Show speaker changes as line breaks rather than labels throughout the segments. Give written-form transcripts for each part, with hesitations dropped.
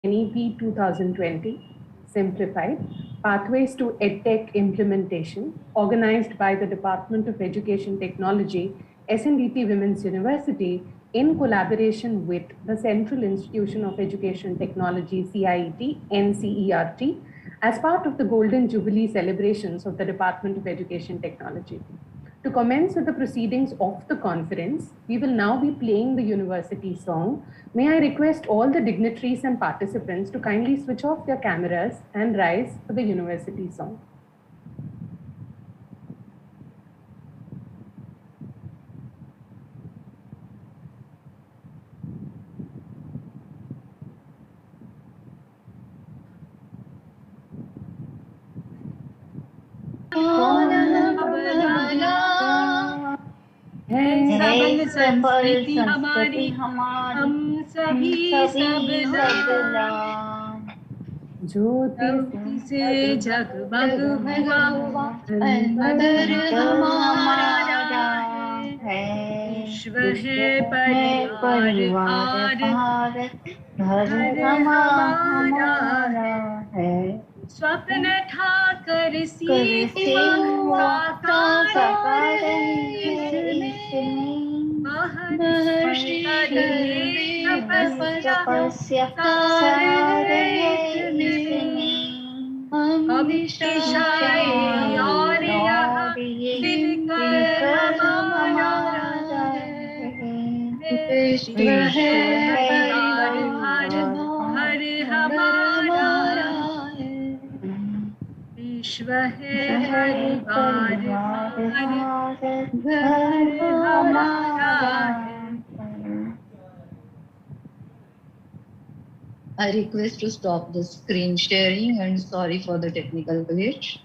NEP 2020 Simplified, Pathways to EdTech Implementation, organized by the Department of Education Technology, SNDT Women's University, in collaboration with the Central Institution of Education Technology, CIET, NCERT, as part of the Golden Jubilee celebrations of the Department of Education Technology. To commence with the proceedings of the conference, we will now be playing the university song. May I request all the dignitaries and participants to kindly switch off their cameras and rise for the university song.
सबल संस्कृति हमारी हम सभी सबला ज्योति से जगमग हुआ अंबर हमारा है विश्व है परिवार घर हमारा है स्वप्न ठाकर साकार तपस्या हम दिशाएं और यहाँ दिनकर हमारा विश्व है परिवार हर हमारा विश्व है परिवार घर हमारा I request to stop the screen sharing and sorry for the technical glitch.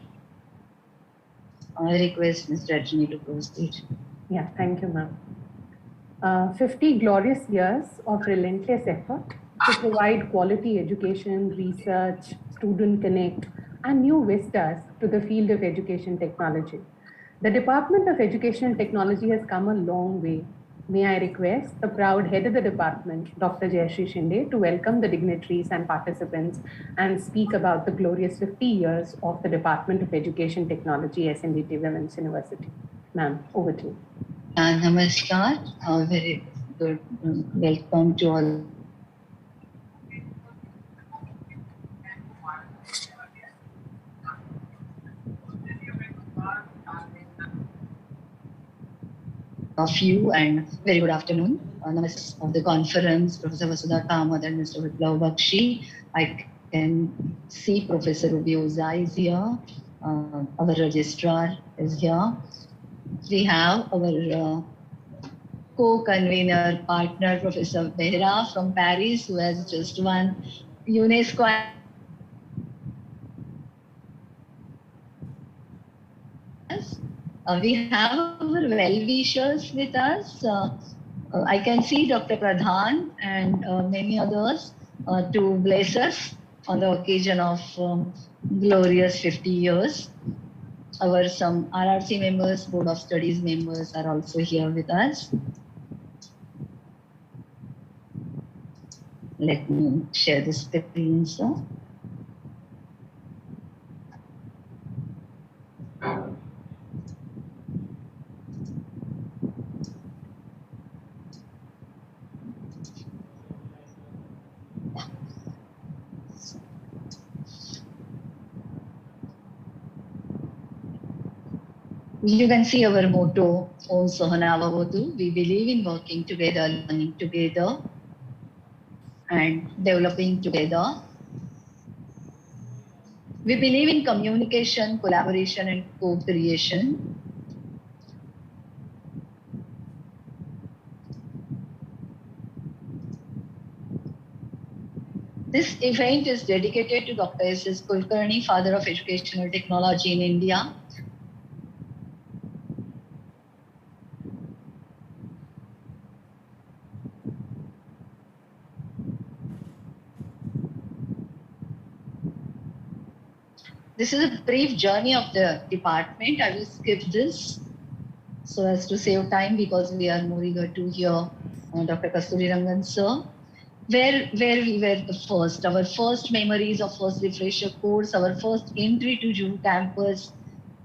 I request Ms. Rajni to proceed.
Yeah, thank you, ma'am. 50 glorious years of relentless effort to provide quality education, research, student connect, and new vistas to the field of education technology. The Department of Education Technology has come a long way. May I request the proud head of the department, Dr. Jayashree Shinde, to welcome the dignitaries and participants and speak about the glorious 50 years of the Department of Education Technology, SNDT Women's University. Ma'am, over to you.
Namaskar, very good welcome to all. Of you and very good afternoon. Namaste of the conference, Professor Vasudha Kamath and Mr. Viplav Bakshi. I can see Professor Ubioza is here. Our registrar is here. We have our co-convener partner, Professor Behra from Paris, who has just won UNESCO. We have our well-wishers with us. I can see Dr. Pradhan and many others to bless us on the occasion of glorious 50 years. Our some RRC members, Board of Studies members are also here with us. Let me share the screen, sir. You can see our motto, Om Sohana Vavatu. We believe in working together, learning together, and developing together. We believe in communication, collaboration, and co-creation. This event is dedicated to Dr. S.S. Kulkarni, Father of Educational Technology in India. This is a brief journey of the department. I will skip this so as to save time because we are more eager to hear Dr. Kasturi Rangan sir. where we were the first. Our first memories of first refresher course, our first entry to Jubilee campus,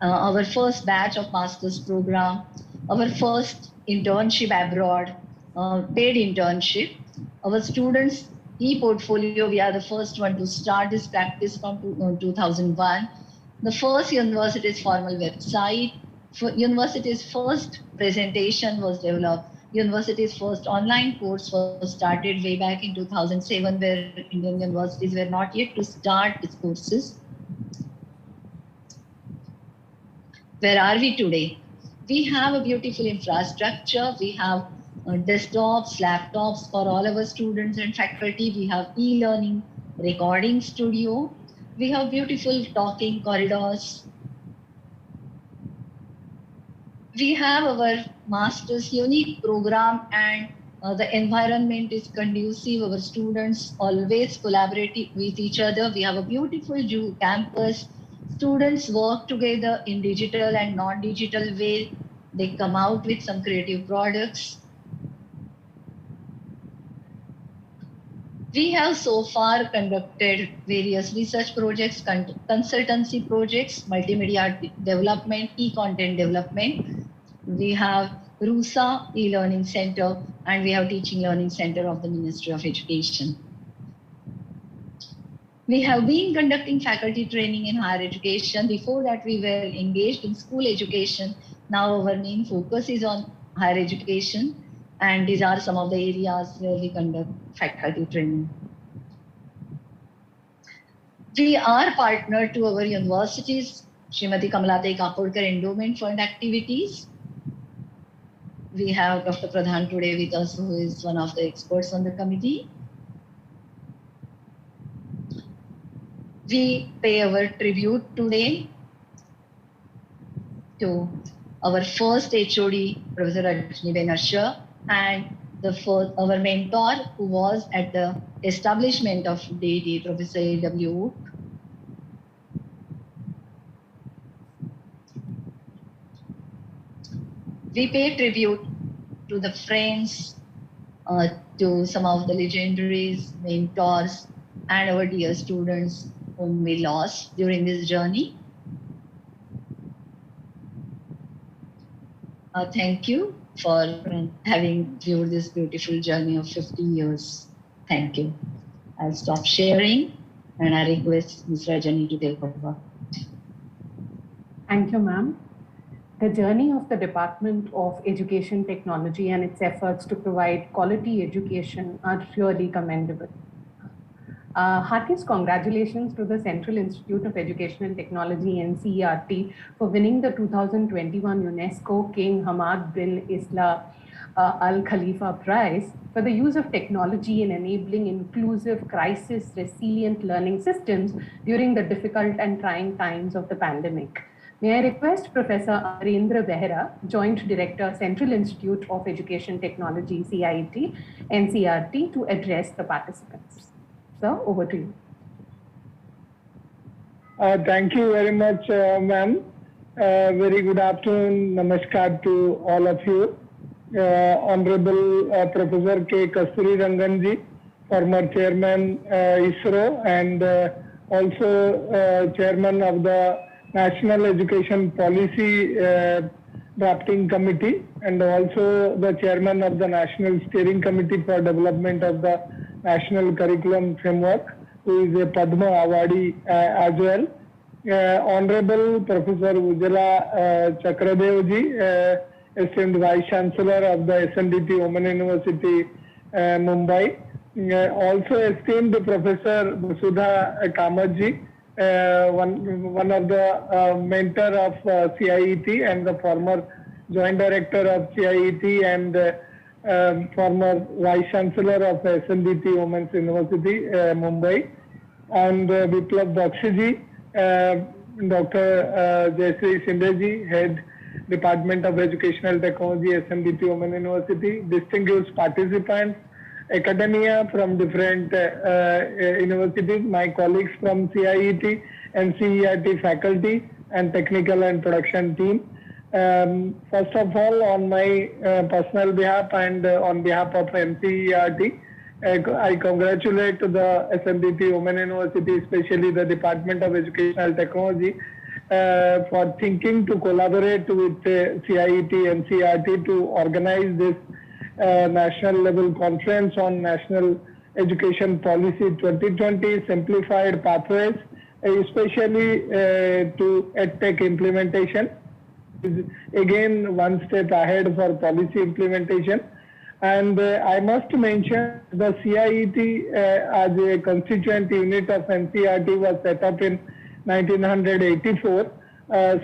our first batch of master's program, our first internship abroad, paid internship. Our students' e-portfolio, we are the first one to start this practice from 2001. The first university's formal website, university's first presentation was developed. University's first online course was started way back in 2007, where Indian universities were not yet to start its courses. Where are we today? We have a beautiful infrastructure. We have desktops, laptops for all our students and faculty. We have e-learning recording studio. We have beautiful talking corridors. We have our master's unique program, and the environment is conducive. Our students always collaborate with each other. We have a beautiful campus. Students work together in digital and non-digital way. They come out with some creative products. We have so far conducted various research projects, consultancy projects, multimedia development, e-content development. We have RUSA e-learning center, and we have teaching learning center of the Ministry of Education. We have been conducting faculty training in higher education. Before that, we were engaged in school education. Now our main focus is on higher education, and these are some of the areas where we conduct faculty training. We are partnered to our universities, Srimati Kamalate Kapurkar Endowment Fund activities. We have Dr. Pradhan today with us, who is one of the experts on the committee. We pay our tribute today to our first HOD, Professor Rajni Asher, and our mentor, who was at the establishment of DTH, Professor A.W. We pay tribute to the friends, to some of the legendaries, mentors, and our dear students whom we lost during this journey. Thank you for having viewed this beautiful journey of 50 years. Thank you. I'll stop sharing, and I request Ms. Rajani to take over.
Thank you, ma'am. The journey of the Department of Education Technology and its efforts to provide quality education are really commendable. Heartiest congratulations to the Central Institute of Education and Technology, NCERT, for winning the 2021 UNESCO King Hamad bin Isla Al Khalifa Prize for the use of technology in enabling inclusive, crisis-resilient learning systems during the difficult and trying times of the pandemic. May I request Professor Amarendra Behera, Joint Director, Central Institute of Education Technology, CIET, NCERT, to address the participants. Sir, over to you.
Thank you very much, ma'am. Very good afternoon. Namaskar to all of you. Honorable Professor K. Kasturi Ranganji, former Chairman ISRO, and also Chairman of the National Education Policy Drafting Committee, and also the Chairman of the National Steering Committee for Development of the National Curriculum Framework, who is a Padma Awardee as well. Honorable Professor Ujjwala Chakradevji, esteemed Vice Chancellor of the SNDT Women University, Mumbai. Also esteemed Professor Vasudha Kamatji, one of the mentor of CIET and the former Joint Director of CIET and former Vice Chancellor of SNDT Women's University, Mumbai, and Biplab Bakshiji, Dr. Jayashree Shindeji, Head Department of Educational Technology, SNDT Women University, distinguished participants, academia from different universities, my colleagues from CIET and CERT faculty and technical and production team. First of all, on my personal behalf and on behalf of NCERT, I congratulate the SNDT Women University, especially the Department of Educational Technology, for thinking to collaborate with CIET and NCERT to organize this national level conference on National Education Policy 2020 Simplified Pathways, especially to EdTech implementation. Again, one step ahead for policy implementation. And I must mention the CIET as a constituent unit of NCERT was set up in 1984.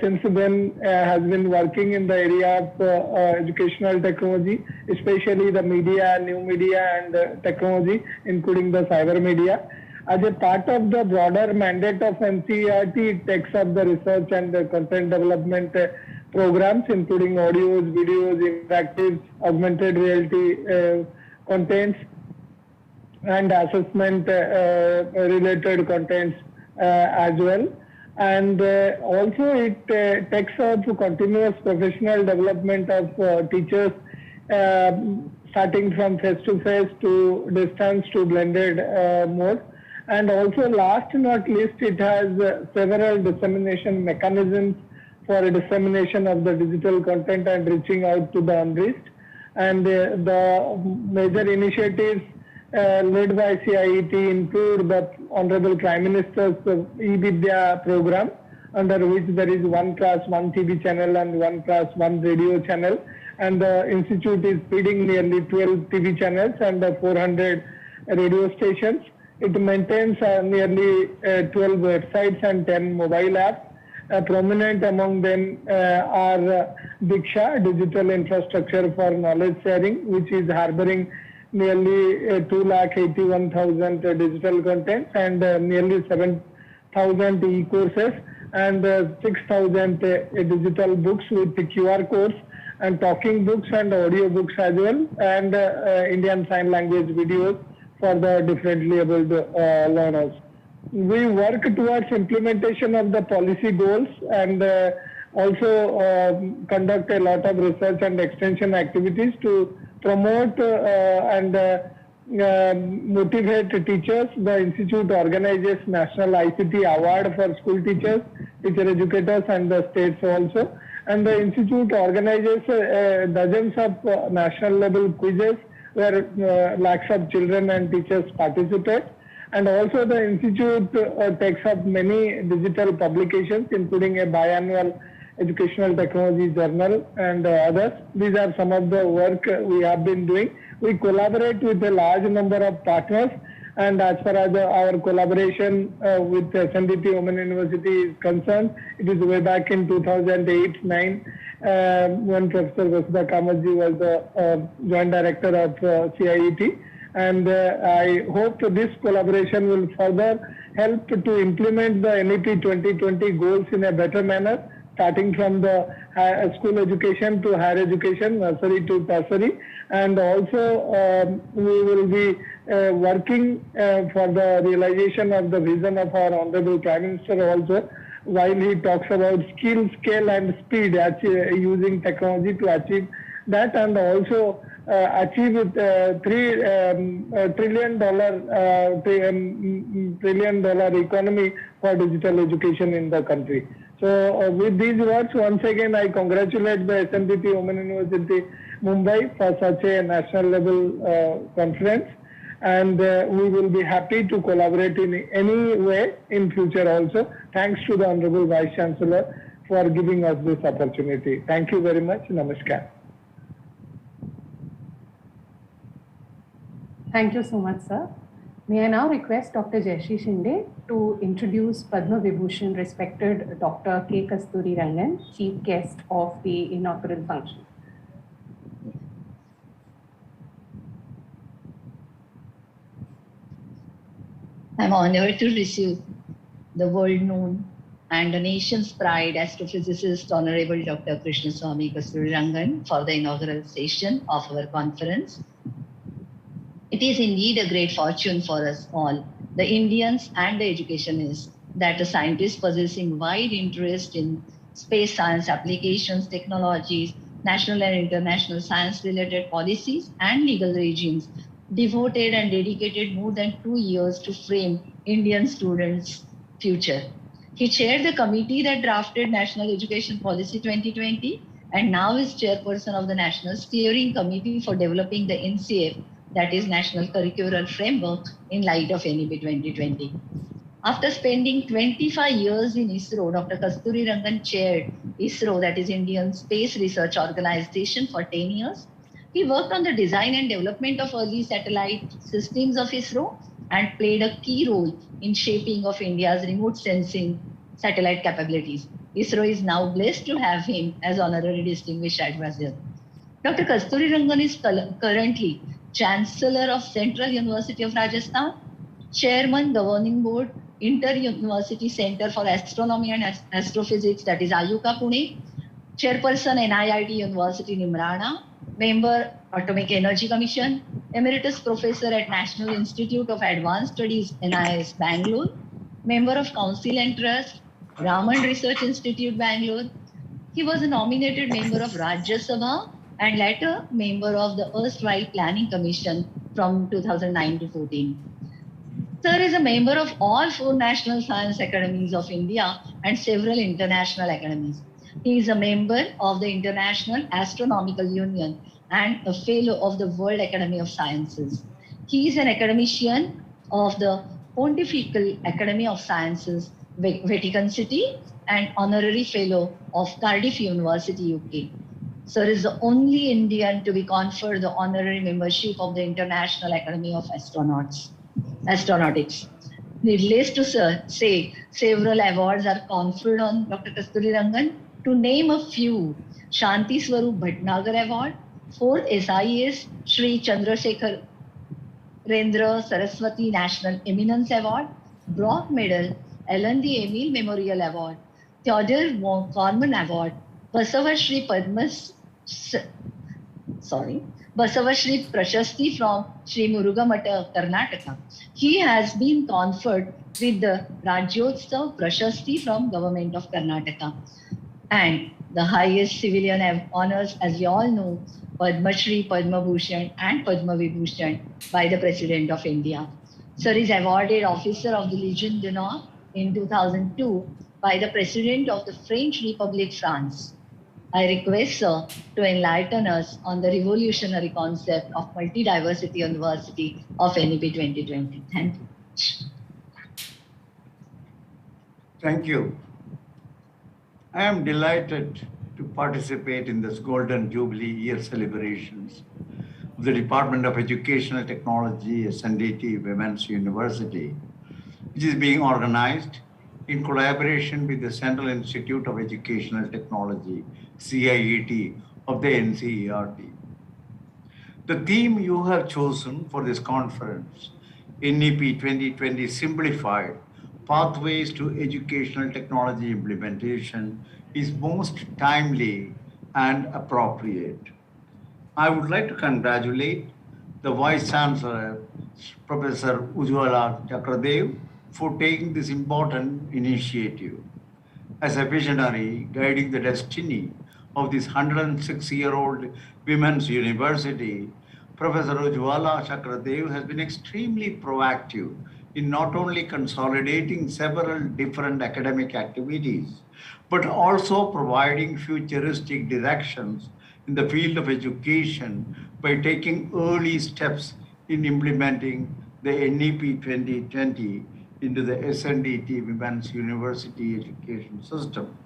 Since then has been working in the area of educational technology, especially the media, new media and technology, including the cyber media. As a part of the broader mandate of NCERT, it takes up the research and the content development programs, including audios, videos, interactive, augmented reality contents, and assessment related contents as well. And also it takes up continuous professional development of teachers, starting from face-to-face to distance to blended mode. And also last not least, it has several dissemination mechanisms for dissemination of the digital content and reaching out to the unreached. And the major initiatives led by CIET include the Honorable Prime Minister's eVidya program, under which there is 1 class, 1 TV channel and 1 class, 1 radio channel. And the institute is feeding nearly 12 TV channels and 400 radio stations. It maintains nearly 12 websites and 10 mobile apps. Prominent among them are Diksha, digital infrastructure for knowledge sharing, which is harboring nearly 281,000 digital contents and nearly 7,000 e-courses and 6,000 digital books with QR codes and talking books and audio books as well, and Indian Sign Language videos for the differently abled learners. We work towards implementation of the policy goals and also conduct a lot of research and extension activities to promote and motivate teachers. The Institute organizes National ICT Award for school teachers, teacher educators and the states also. And the Institute organizes dozens of national level quizzes where lakhs of children and teachers participate. And also the Institute takes up many digital publications, including a biannual educational technology journal and others. These are some of the work we have been doing. We collaborate with a large number of partners, and as far as our collaboration with SNDT Women University is concerned, it is way back in 2008-9 when Professor Vasudha Kamatji was the Joint Director of CIET. And I hope this collaboration will further help to implement the NEP-2020 goals in a better manner, starting from the school education to higher education, nursery to tertiary. And also we will be working for the realization of the vision of our Honorable Prime Minister also, while he talks about skill, scale and speed, using technology to achieve that, and also achieve $3 trillion economy for digital education in the country. So with these words, once again, I congratulate the SNDT Women University Mumbai for such a national level conference, and we will be happy to collaborate in any way in future also. Thanks to the Honorable Vice Chancellor for giving us this opportunity. Thank you very much. Namaskar.
Thank you so much, sir. May I now request Dr. Jayashree Shinde to introduce Padma Vibhushan respected Dr. K. Kasturi Rangan, Chief Guest of the inaugural function.
I'm honored to receive the world-known and the nation's pride astrophysicist, Honorable Dr. Krishnaswamy Kasturi Rangan, for the inaugural session of our conference. It is indeed a great fortune for us all, the Indians and the educationists, that a scientist possessing wide interest in space science applications, technologies, national and international science-related policies and legal regimes devoted and dedicated more than 2 years to frame Indian students' future. He chaired the committee that drafted National Education Policy 2020 and now is chairperson of the National Steering Committee for developing the NCF, that is National Curricular Framework, in light of NEP 2020. After spending 25 years in ISRO, Dr. Kasturi Rangan chaired ISRO, that is Indian Space Research Organization, for 10 years. He worked on the design and development of early satellite systems of ISRO and played a key role in shaping of India's remote sensing satellite capabilities. ISRO is now blessed to have him as honorary distinguished advisor. Dr. Kasturi Rangan is currently Chancellor of Central University of Rajasthan, Chairman, Governing Board, Inter-University Center for Astronomy and Astrophysics, that is Ayuka Pune, Chairperson NIIT University Nimrana, Member Atomic Energy Commission, Emeritus Professor at National Institute of Advanced Studies NIS Bangalore, Member of Council and Trust, Raman Research Institute Bangalore. He was a nominated member of Rajya Sabha and later member of the erstwhile Planning Commission from 2009 to 14. Sir is a member of all 4 National Science Academies of India and several international academies. He is a member of the International Astronomical Union and a fellow of the World Academy of Sciences. He is an academician of the Pontifical Academy of Sciences, Vatican City, and honorary fellow of Cardiff University, UK. Sir is the only Indian to be conferred the honorary membership of the International Academy of Astronautics. Needless to say, several awards are conferred on Dr. Kasturi Rangan. To name a few: Shanti Swarup Bhatnagar Award, 4th SIS Shri Chandrasekhar Rendra Saraswati National Eminence Award, Brock Medal, Alan D. Emil Memorial Award, Theodore Corman Award, Basavashri Prashasti from Sri Murugamata, Karnataka. He has been conferred with the Rajyotsav Prashasti from Government of Karnataka. And the highest civilian honors, as you all know, Padma Shri, Padma Bhushan and Padma Vibhushan by the President of India. Sir is awarded Officer of the Legion d'Honneur in 2002 by the President of the French Republic, France. I request Sir to enlighten us on the revolutionary concept of Multidiversity University of NEP 2020. Thank you.
Thank you. I am delighted to participate in this Golden Jubilee year celebrations of the Department of Educational Technology, SNDT Women's University, which is being organized in collaboration with the Central Institute of Educational Technology, CIET, of the NCERT. The theme you have chosen for this conference, NEP 2020 Simplified, Pathways to Educational Technology Implementation, is most timely and appropriate. I would like to congratulate the Vice Chancellor, Professor Ujjwala Chakradev, for taking this important initiative. As a visionary guiding the destiny of this 106-year-old women's university, Professor Ujjwala Chakradev has been extremely proactive in not only consolidating several different academic activities, but also providing futuristic directions in the field of education by taking early steps in implementing the NEP 2020 into the SNDT Women's University Education System.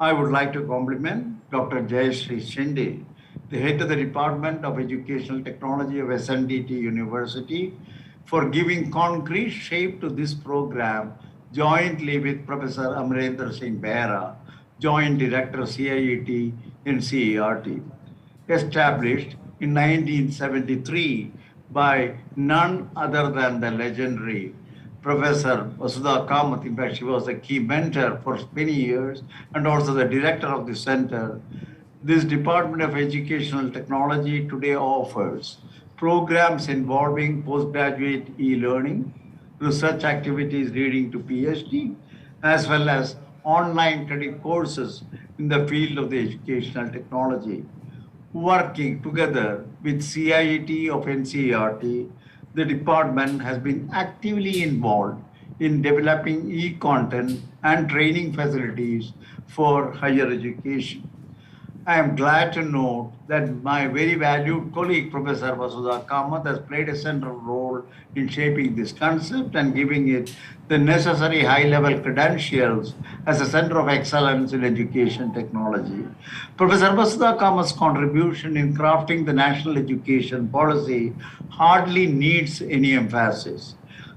I would like to compliment Dr. Jayashree Shinde, the head of the Department of Educational Technology of SNDT University, for giving concrete shape to this program jointly with Professor Amarendra Singh Behra, Joint Director CIET and CERT. Established in 1973 by none other than the legendary Professor Vasudha Kamath. In fact, she was a key mentor for many years and also the director of the center. This Department of Educational Technology today offers programs involving postgraduate e-learning, research activities leading to PhD, as well as online credit courses in the field of the educational technology. Working together with CIET of NCERT, the department has been actively involved in developing e-content and training facilities for higher education. I am glad to note that my very valued colleague, Professor Vasudha Kamath, has played a central role in shaping this concept and giving it the necessary high-level credentials as a center of excellence in education technology. Professor Vasudha Kamath's contribution in crafting the national education policy hardly needs any emphasis.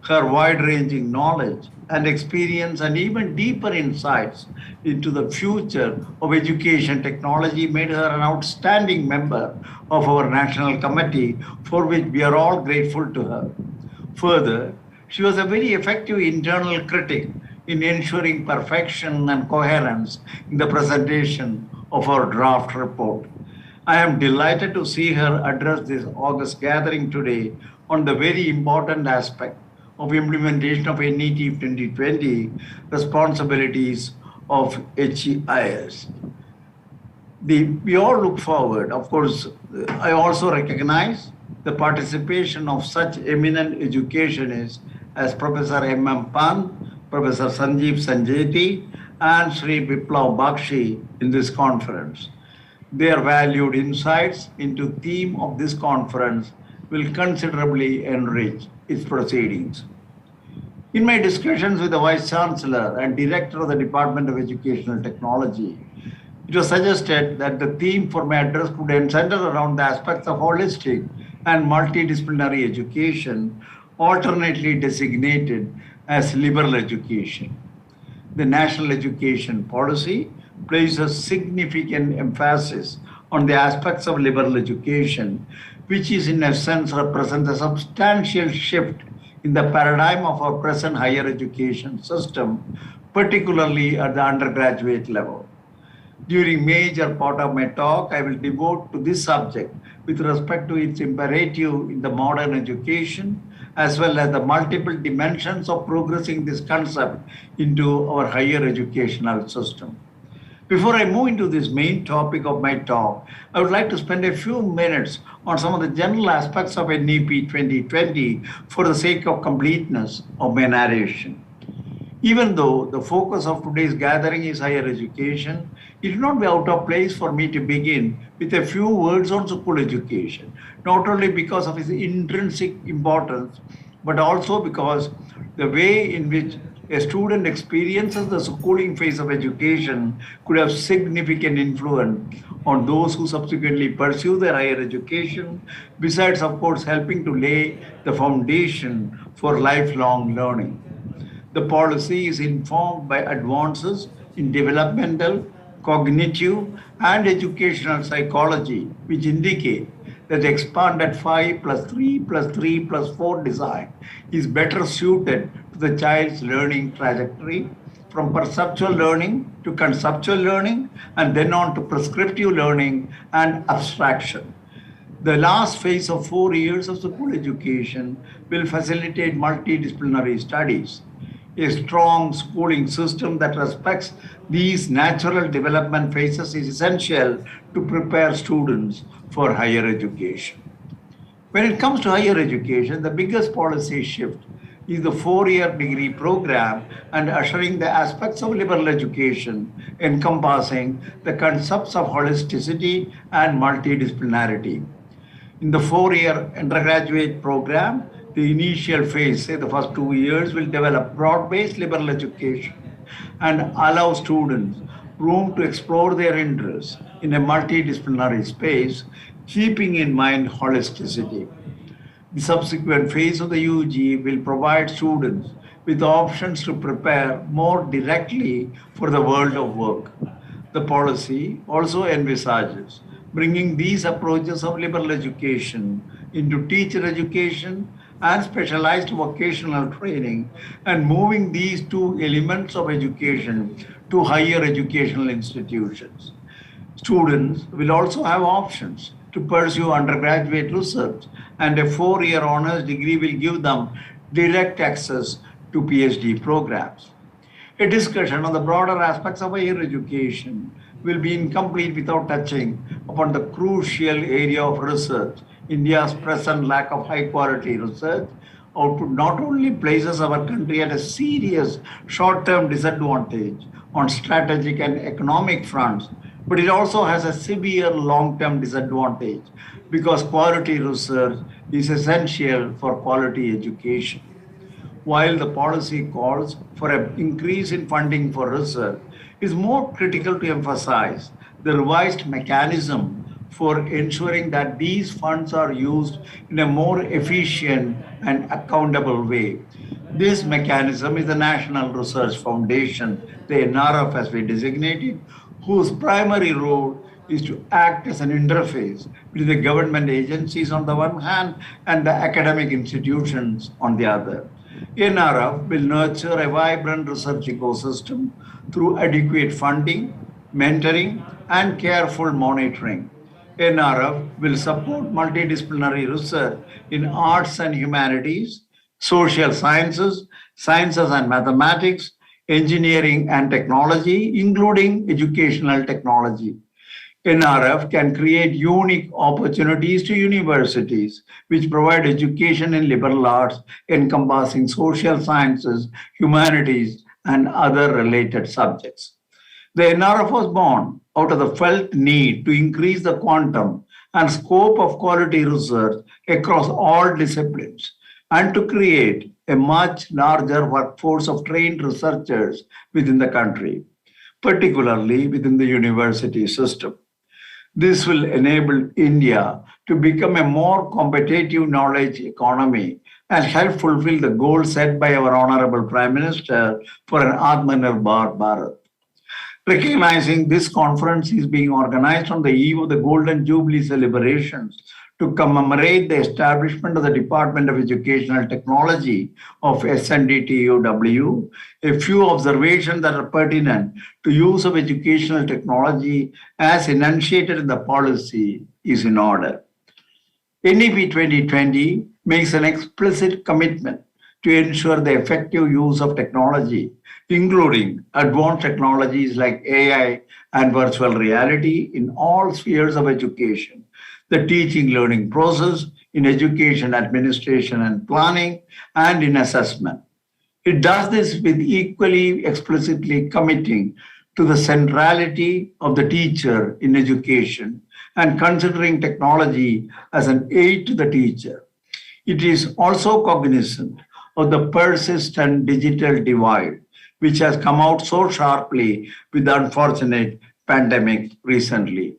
Her wide-ranging knowledge and experience and even deeper insights into the future of education technology made her an outstanding member of our national committee, for which we are all grateful to her. Further, she was a very effective internal critic in ensuring perfection and coherence in the presentation of our draft report. I am delighted to see her address this August gathering today on the very important aspect of implementation of NEP 2020 responsibilities of HEIS. We all look forward. Of course, I also recognize the participation of such eminent educationists as Professor M.M. Pant, Professor Sanjeev Sanjeti, and Sri Biplav Bakshi in this conference. Their valued insights into the theme of this conference will considerably enrich its proceedings. In my discussions with the Vice Chancellor and Director of the Department of Educational Technology, it was suggested that the theme for my address could center around the aspects of holistic and multidisciplinary education, alternately designated as liberal education. The National Education Policy places significant emphasis on the aspects of liberal education, which is in essence represents a substantial shift in the paradigm of our present higher education system, particularly at the undergraduate level. During major part of my talk, I will devote to this subject with respect to its imperative in the modern education, as well as the multiple dimensions of progressing this concept into our higher educational system. Before I move into this main topic of my talk, I would like to spend a few minutes on some of the general aspects of NEP 2020 for the sake of completeness of my narration. Even though the focus of today's gathering is higher education, it will not be out of place for me to begin with a few words on school education, not only because of its intrinsic importance, but also because the way in which a student experiences the schooling phase of education could have significant influence on those who subsequently pursue their higher education, besides, of course, helping to lay the foundation for lifelong learning. The policy is informed by advances in developmental, cognitive, and educational psychology, which indicate that the expanded 5+3+3+4 design is better suited to the child's learning trajectory from perceptual learning to conceptual learning and then on to prescriptive learning and abstraction. The last phase of 4 years of school education will facilitate multidisciplinary studies. A strong schooling system that respects these natural development phases is essential to prepare students for higher education. When it comes to higher education, the biggest policy shift is the 4-year degree program and ushering the aspects of liberal education encompassing the concepts of holisticity and multidisciplinarity. In the 4-year undergraduate program, the initial phase, say the first 2 years, will develop broad-based liberal education and allow students room to explore their interests in a multidisciplinary space, keeping in mind holisticity. The subsequent phase of the UG will provide students with options to prepare more directly for the world of work. The policy also envisages bringing these approaches of liberal education into teacher education and specialized vocational training and moving these two elements of education to higher educational institutions. Students will also have options to pursue undergraduate research, and a 4-year honors degree will give them direct access to PhD programs. A discussion on the broader aspects of higher education will be incomplete without touching upon the crucial area of research. India's present lack of high quality research output not only places our country at a serious short-term disadvantage on strategic and economic fronts, but it also has a severe long-term disadvantage because quality research is essential for quality education. While the policy calls for an increase in funding for research, it is more critical to emphasize the revised mechanism for ensuring that these funds are used in a more efficient and accountable way. This mechanism is the National Research Foundation, the NRF as we designate it, whose primary role is to act as an interface between the government agencies on the one hand and the academic institutions on the other. NRF will nurture a vibrant research ecosystem through adequate funding, mentoring, and careful monitoring. NRF will support multidisciplinary research in arts and humanities, social sciences, sciences and mathematics, engineering and technology, including educational technology. NRF can create unique opportunities to universities which provide education in liberal arts encompassing social sciences, humanities, and other related subjects. The NRF was born out of the felt need to increase the quantum and scope of quality research across all disciplines and to create a much larger workforce of trained researchers within the country, particularly within the university system. This will enable India to become a more competitive knowledge economy and help fulfill the goal set by our Honorable Prime Minister for an Atmanirbhar Bharat. Recognizing this conference is being organized on the eve of the Golden Jubilee celebrations to commemorate the establishment of the Department of Educational Technology of SNDTOW, a few observations that are pertinent to use of educational technology as enunciated in the policy is in order. NEP 2020 makes an explicit commitment to ensure the effective use of technology, including advanced technologies like AI and virtual reality in all spheres of education, the teaching learning process, in education administration and planning, and in assessment. It does this with equally explicitly committing to the centrality of the teacher in education and considering technology as an aid to the teacher. It is also cognizant of the persistent digital divide, which has come out so sharply with the unfortunate pandemic recently.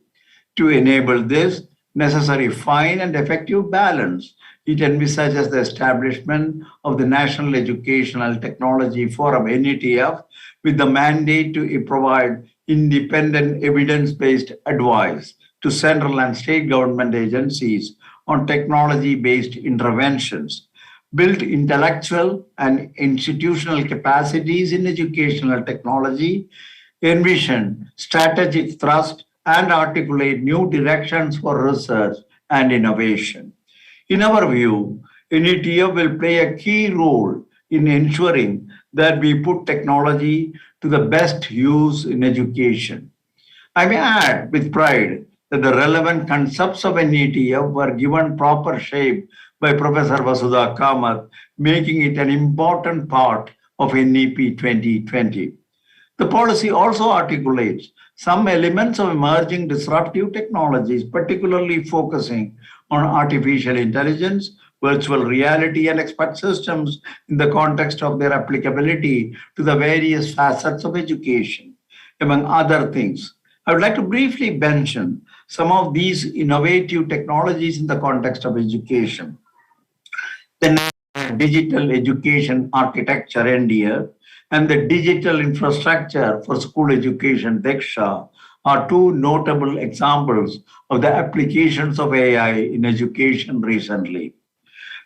To enable this necessary fine and effective balance, it envisages the establishment of the National Educational Technology Forum, NETF, with the mandate to provide independent evidence-based advice to central and state government agencies on technology-based interventions, build intellectual and institutional capacities in educational technology, envision strategic thrust, and articulate new directions for research and innovation. In our view, NETF will play a key role in ensuring that we put technology to the best use in education. I may add with pride that the relevant concepts of NETF were given proper shape by Professor Vasudha Kamath, making it an important part of NEP 2020. The policy also articulates some elements of emerging disruptive technologies, particularly focusing on artificial intelligence, virtual reality, and expert systems in the context of their applicability to the various facets of education. Among other things, I would like to briefly mention some of these innovative technologies in the context of education. The Digital Education Architecture, NDA, and the Digital Infrastructure for School Education, DEXA, are two notable examples of the applications of AI in education recently.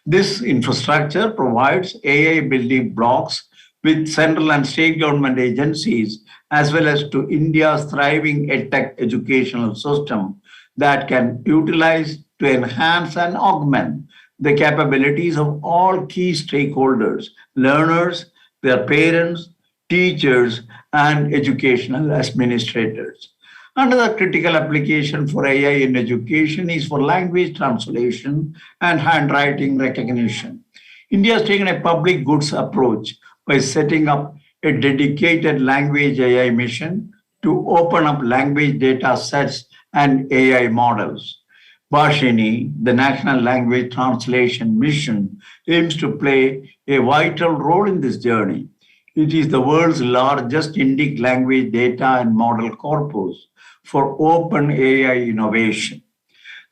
This infrastructure provides AI building blocks with central and state government agencies, as well as to India's thriving EdTech educational system that can utilize to enhance and augment the capabilities of all key stakeholders, learners, their parents, teachers, and educational administrators. Another critical application for AI in education is for language translation and handwriting recognition. India has taken a public goods approach by setting up a dedicated language AI mission to open up language data sets and AI models. Bhashini, the National Language Translation Mission, aims to play a vital role in this journey. It is the world's largest Indic language data and model corpus for open AI innovation.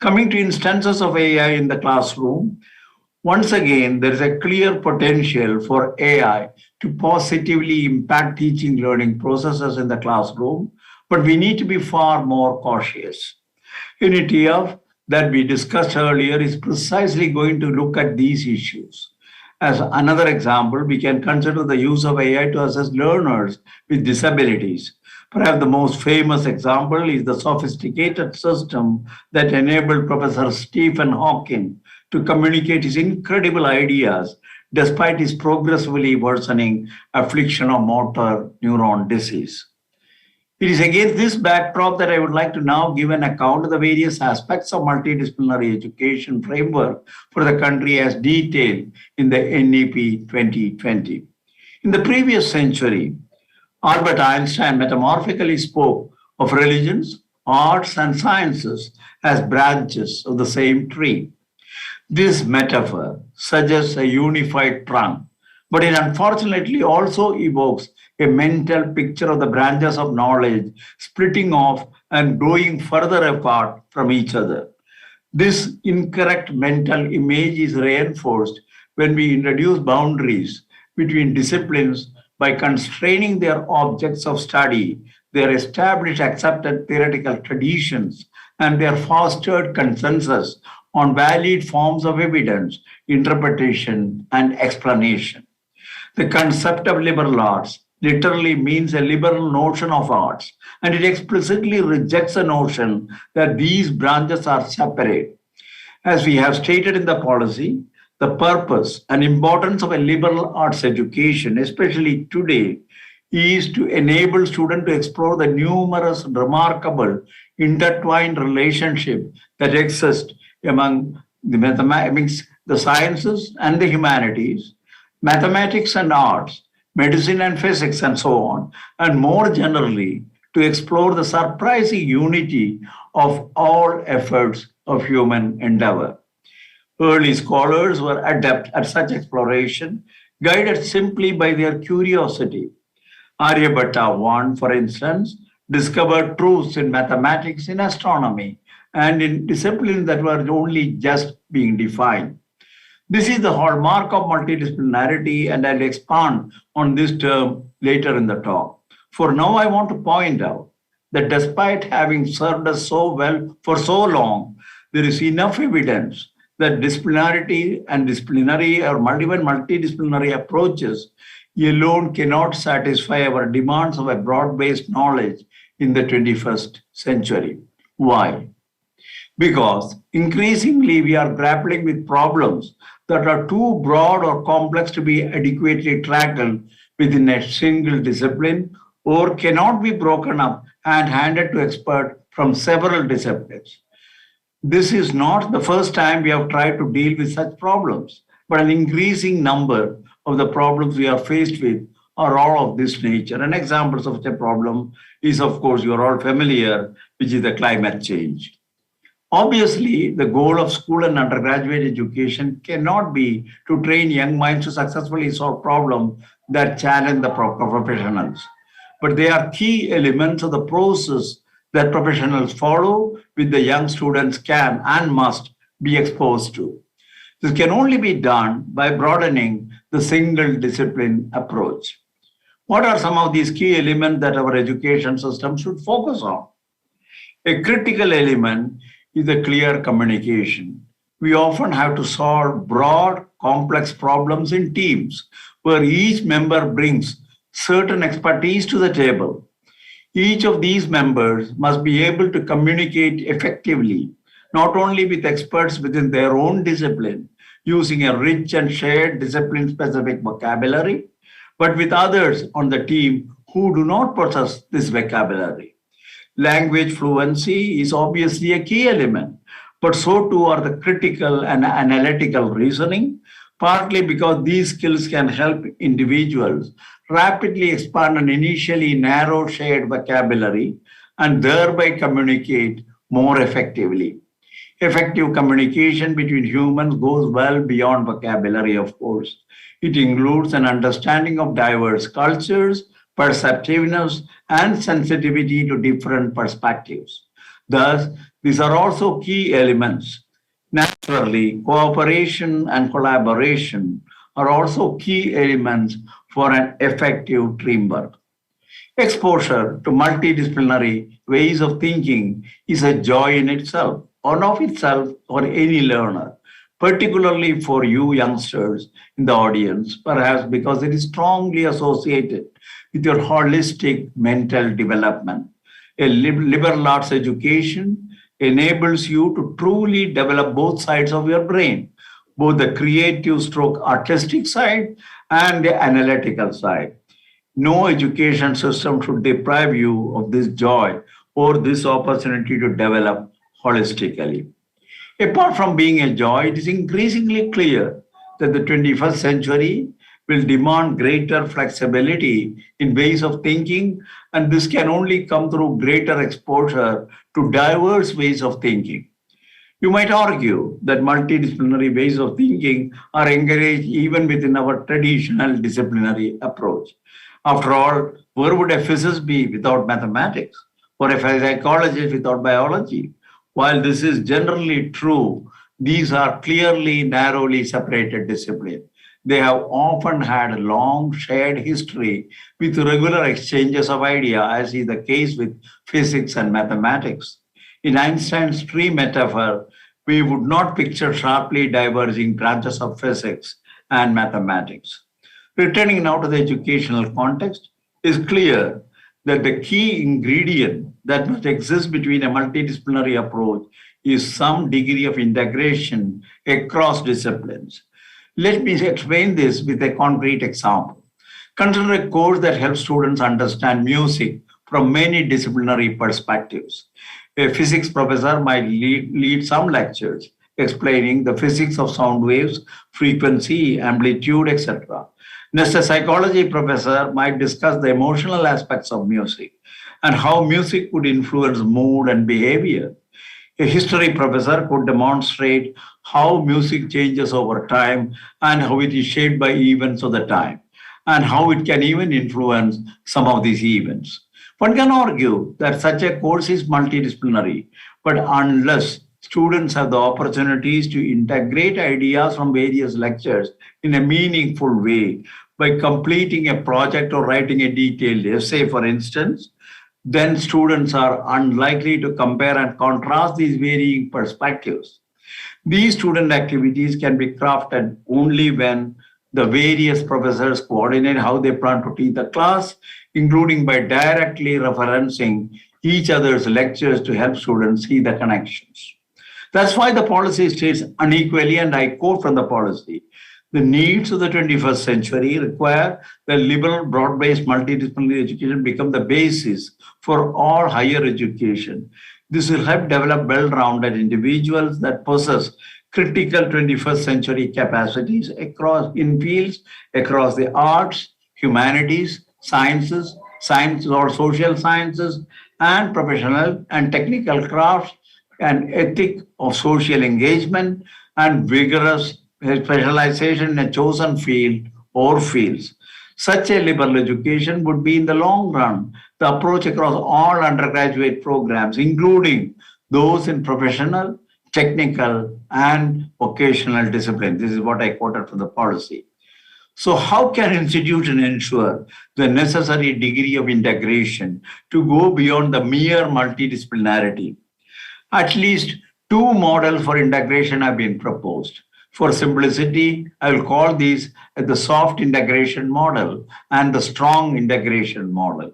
Coming to instances of AI in the classroom, once again, there is a clear potential for AI to positively impact teaching learning processes in the classroom, but we need to be far more cautious. NETF that we discussed earlier is precisely going to look at these issues. As another example, we can consider the use of AI to assess learners with disabilities. Perhaps the most famous example is the sophisticated system that enabled Professor Stephen Hawking to communicate his incredible ideas despite his progressively worsening affliction of motor neuron disease. It is against this backdrop that I would like to now give an account of the various aspects of multidisciplinary education framework for the country as detailed in the NEP 2020. In the previous century, Albert Einstein metaphorically spoke of religions, arts, and sciences as branches of the same tree. This metaphor suggests a unified trunk, but it unfortunately also evokes a mental picture of the branches of knowledge splitting off and growing further apart from each other. This incorrect mental image is reinforced when we introduce boundaries between disciplines by constraining their objects of study, their established accepted theoretical traditions, and their fostered consensus on valid forms of evidence, interpretation, and explanation. The concept of liberal arts literally means a liberal notion of arts, and it explicitly rejects the notion that these branches are separate. As we have stated in the policy, the purpose and importance of a liberal arts education, especially today, is to enable students to explore the numerous remarkable intertwined relationship that exist among the mathematics, the sciences and the humanities, mathematics and arts, medicine and physics, and so on, and more generally, to explore the surprising unity of all efforts of human endeavor. Early scholars were adept at such exploration, guided simply by their curiosity. Aryabhatta I, for instance, discovered truths in mathematics, in astronomy, and in disciplines that were only just being defined. This is the hallmark of multidisciplinarity, and I'll expand on this term later in the talk. For now, I want to point out that despite having served us so well for so long, there is enough evidence that disciplinarity and disciplinary or even multidisciplinary approaches alone cannot satisfy our demands of a broad-based knowledge in the 21st century. Why? Because increasingly we are grappling with problems that are too broad or complex to be adequately tackled within a single discipline or cannot be broken up and handed to experts from several disciplines. This is not the first time we have tried to deal with such problems, but an increasing number of the problems we are faced with are all of this nature. An example of such a problem is, of course, you are all familiar, which is the climate change. Obviously, the goal of school and undergraduate education cannot be to train young minds to successfully solve problems that challenge the professionals. But they are key elements of the process that professionals follow, which the young students can and must be exposed to. This can only be done by broadening the single discipline approach. What are some of these key elements that our education system should focus on? A critical element is a clear communication. We often have to solve broad, complex problems in teams where each member brings certain expertise to the table. Each of these members must be able to communicate effectively, not only with experts within their own discipline, using a rich and shared discipline-specific vocabulary, but with others on the team who do not possess this vocabulary. Language fluency is obviously a key element, but so too are the critical and analytical reasoning, partly because these skills can help individuals rapidly expand an initially narrow shared vocabulary and thereby communicate more effectively. Effective communication between humans goes well beyond vocabulary, of course. It includes an understanding of diverse cultures, perceptiveness, and sensitivity to different perspectives. Thus, these are also key elements. Naturally, cooperation and collaboration are also key elements for an effective teamwork. Exposure to multidisciplinary ways of thinking is a joy in itself, or of itself, or any learner, particularly for you youngsters in the audience, perhaps because it is strongly associated with your holistic mental development. A liberal arts education enables you to truly develop both sides of your brain, both the creative stroke artistic side and the analytical side. No education system should deprive you of this joy or this opportunity to develop holistically. Apart from being a joy, it is increasingly clear that the 21st century will demand greater flexibility in ways of thinking, and this can only come through greater exposure to diverse ways of thinking. You might argue that multidisciplinary ways of thinking are encouraged even within our traditional disciplinary approach. After all, where would a physicist be without mathematics, or a psychologist without biology? While this is generally true, these are clearly narrowly separated disciplines. They have often had a long shared history with regular exchanges of ideas, as is the case with physics and mathematics. In Einstein's tree metaphor, we would not picture sharply diverging branches of physics and mathematics. Returning now to the educational context, it is clear that the key ingredient that must exist between a multidisciplinary approach is some degree of integration across disciplines. Let me explain this with a concrete example. Consider a course that helps students understand music from many disciplinary perspectives. A physics professor might lead some lectures explaining the physics of sound waves, frequency, amplitude, etc. Next, a psychology professor might discuss the emotional aspects of music and how music could influence mood and behavior. A history professor could demonstrate how music changes over time and how it is shaped by events of the time, and how it can even influence some of these events. One can argue that such a course is multidisciplinary, but unless students have the opportunities to integrate ideas from various lectures in a meaningful way by completing a project or writing a detailed essay, for instance, then students are unlikely to compare and contrast these varying perspectives. These student activities can be crafted only when the various professors coordinate how they plan to teach the class, including by directly referencing each other's lectures to help students see the connections. That's why the policy states unequally, and I quote from the policy, the needs of the 21st century require that liberal, broad-based, multidisciplinary education become the basis for all higher education. This will help develop well-rounded individuals that possess critical 21st century capacities in fields across the arts, humanities, sciences or social sciences, and professional and technical crafts, and ethic of social engagement, and vigorous specialization in a chosen field or fields. Such a liberal education would be, in the long run, the approach across all undergraduate programs, including those in professional, technical, and vocational disciplines. This is what I quoted from the policy. So how can an institution ensure the necessary degree of integration to go beyond the mere multidisciplinarity? At least two models for integration have been proposed. For simplicity, I will call these the soft integration model and the strong integration model.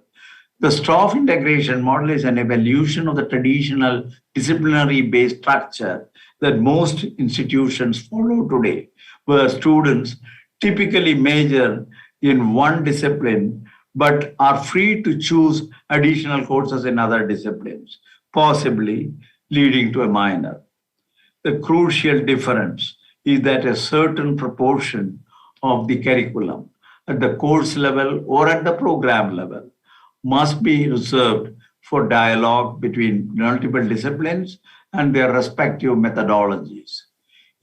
The soft integration model is an evolution of the traditional disciplinary-based structure that most institutions follow today, where students typically major in one discipline but are free to choose additional courses in other disciplines, possibly leading to a minor. The crucial difference is that a certain proportion of the curriculum at the course level or at the program level must be reserved for dialogue between multiple disciplines and their respective methodologies.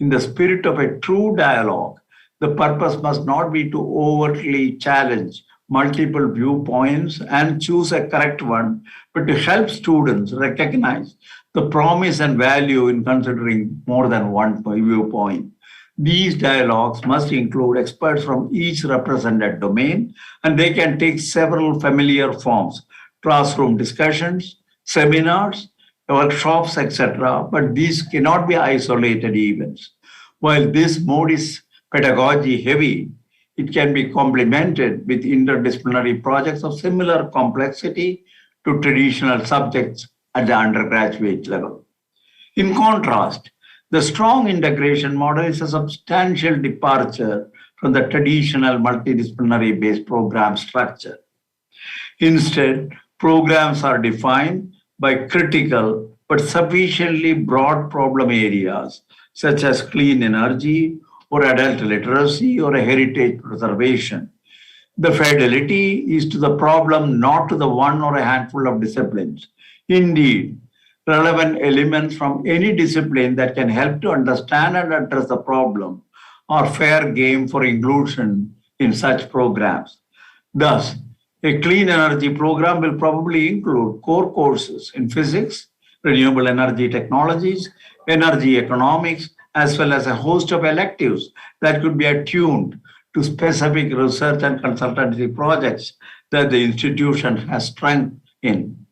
In the spirit of a true dialogue, the purpose must not be to overtly challenge multiple viewpoints and choose a correct one, but to help students recognize the promise and value in considering more than one viewpoint. These dialogues must include experts from each represented domain, and they can take several familiar forms: classroom discussions, seminars, workshops, etc. But these cannot be isolated events. While this mode is pedagogy heavy, it can be complemented with interdisciplinary projects of similar complexity to traditional subjects at the undergraduate level. In contrast, the strong integration model is a substantial departure from the traditional multidisciplinary-based program structure. Instead, programs are defined by critical but sufficiently broad problem areas such as clean energy or adult literacy or a heritage preservation. The fidelity is to the problem, not to the one or a handful of disciplines. Indeed, relevant elements from any discipline that can help to understand and address the problem are fair game for inclusion in such programs. Thus, a clean energy program will probably include core courses in physics, renewable energy technologies, energy economics, as well as a host of electives that could be attuned to specific research and consultancy projects that the institution has strength in.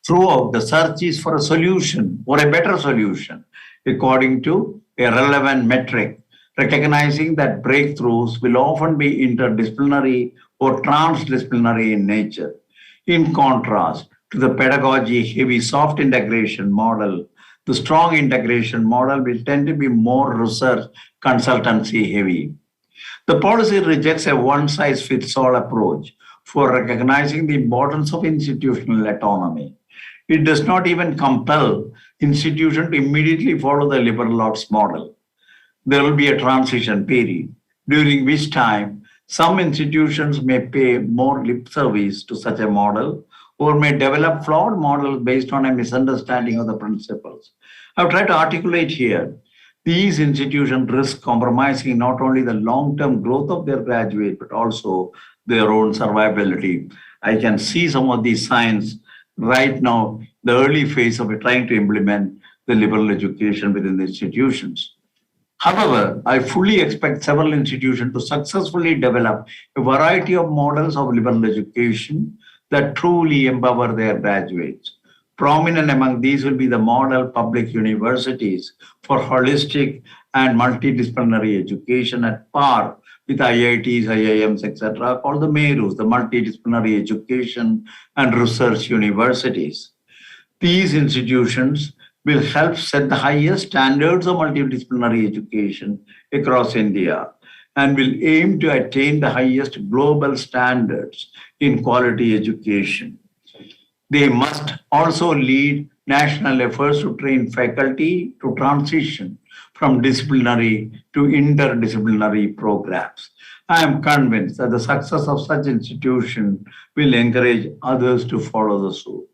Throughout, the search is for a solution or a better solution according to a relevant metric, recognizing that breakthroughs will often be interdisciplinary or transdisciplinary in nature. In contrast to the pedagogy-heavy soft integration model, the strong integration model will tend to be more research consultancy-heavy. The policy rejects a one-size-fits-all approach for recognizing the importance of institutional autonomy. It does not even compel institutions to immediately follow the liberal arts model. There will be a transition period, during which time some institutions may pay more lip service to such a model or may develop flawed models based on a misunderstanding of the principles. I've tried to articulate here, these institutions risk compromising not only the long-term growth of their graduates, but also their own survivability. I can see some of these signs right now, the early phase of trying to implement the liberal education within the institutions. However, I fully expect several institutions to successfully develop a variety of models of liberal education that truly empower their graduates. Prominent among these will be the model public universities for holistic and multidisciplinary education at par with IITs, IIMs, etc., called the MERUs, the Multidisciplinary Education and Research Universities. These institutions will help set the highest standards of multidisciplinary education across India and will aim to attain the highest global standards in quality education. They must also lead national efforts to train faculty to transition from disciplinary to interdisciplinary programs. I am convinced that the success of such institutions will encourage others to follow the suit.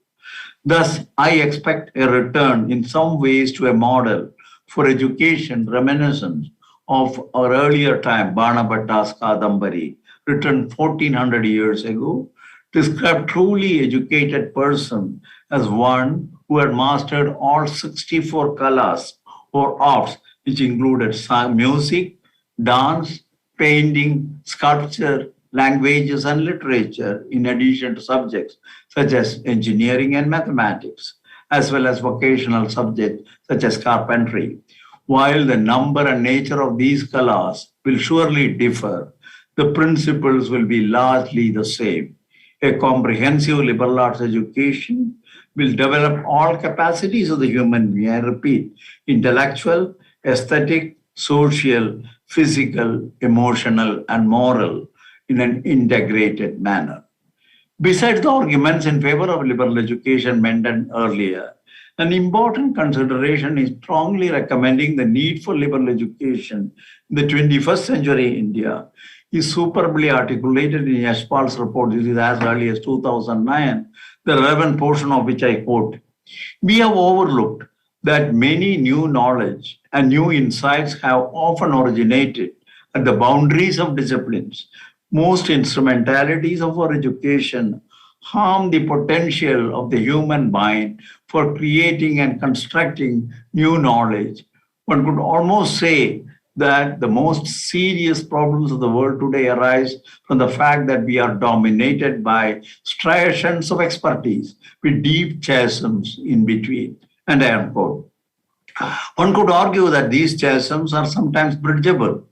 Thus, I expect a return in some ways to a model for education reminiscent of our earlier time, Banabhatta's Kadambari, written 1400 years ago, described truly educated person as one who had mastered all 64 kalas or arts, which included music, dance, painting, sculpture, languages, and literature, in addition to subjects such as engineering and mathematics, as well as vocational subjects such as carpentry. While the number and nature of these kalas will surely differ, the principles will be largely the same. A comprehensive liberal arts education will develop all capacities of the human being, I repeat, intellectual, aesthetic, social, physical, emotional, and moral in an integrated manner. Besides the arguments in favor of liberal education mentioned earlier, an important consideration is strongly recommending the need for liberal education in the 21st century India is superbly articulated in Yashpal's report. This is as early as 2009, the relevant portion of which I quote. We have overlooked that many new knowledge and new insights have often originated at the boundaries of disciplines. Most instrumentalities of our education harm the potential of the human mind for creating and constructing new knowledge. One could almost say that the most serious problems of the world today arise from the fact that we are dominated by striations of expertise with deep chasms in between. And I am quote. One could argue that these chasms are sometimes bridgeable.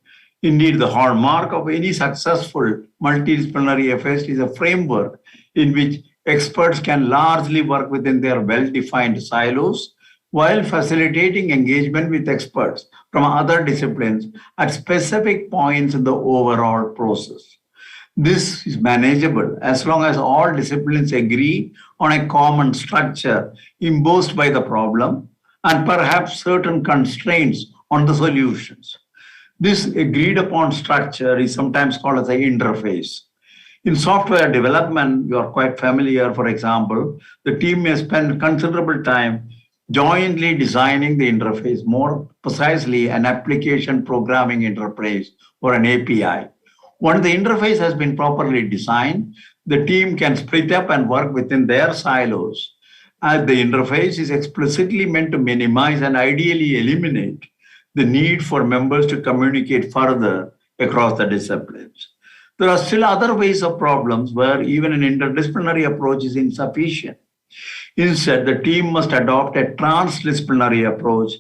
Indeed, the hallmark of any successful multidisciplinary FS is a framework in which experts can largely work within their well-defined silos while facilitating engagement with experts from other disciplines at specific points in the overall process. This is manageable as long as all disciplines agree on a common structure imposed by the problem and perhaps certain constraints on the solutions. This agreed upon structure is sometimes called as an interface. In software development, you are quite familiar, for example, the team may spend considerable time jointly designing the interface, more precisely an application programming interface or an API. Once the interface has been properly designed, the team can split up and work within their silos, as the interface is explicitly meant to minimize and ideally eliminate the need for members to communicate further across the disciplines. There are still other ways of problems where even an interdisciplinary approach is insufficient. Instead, the team must adopt a transdisciplinary approach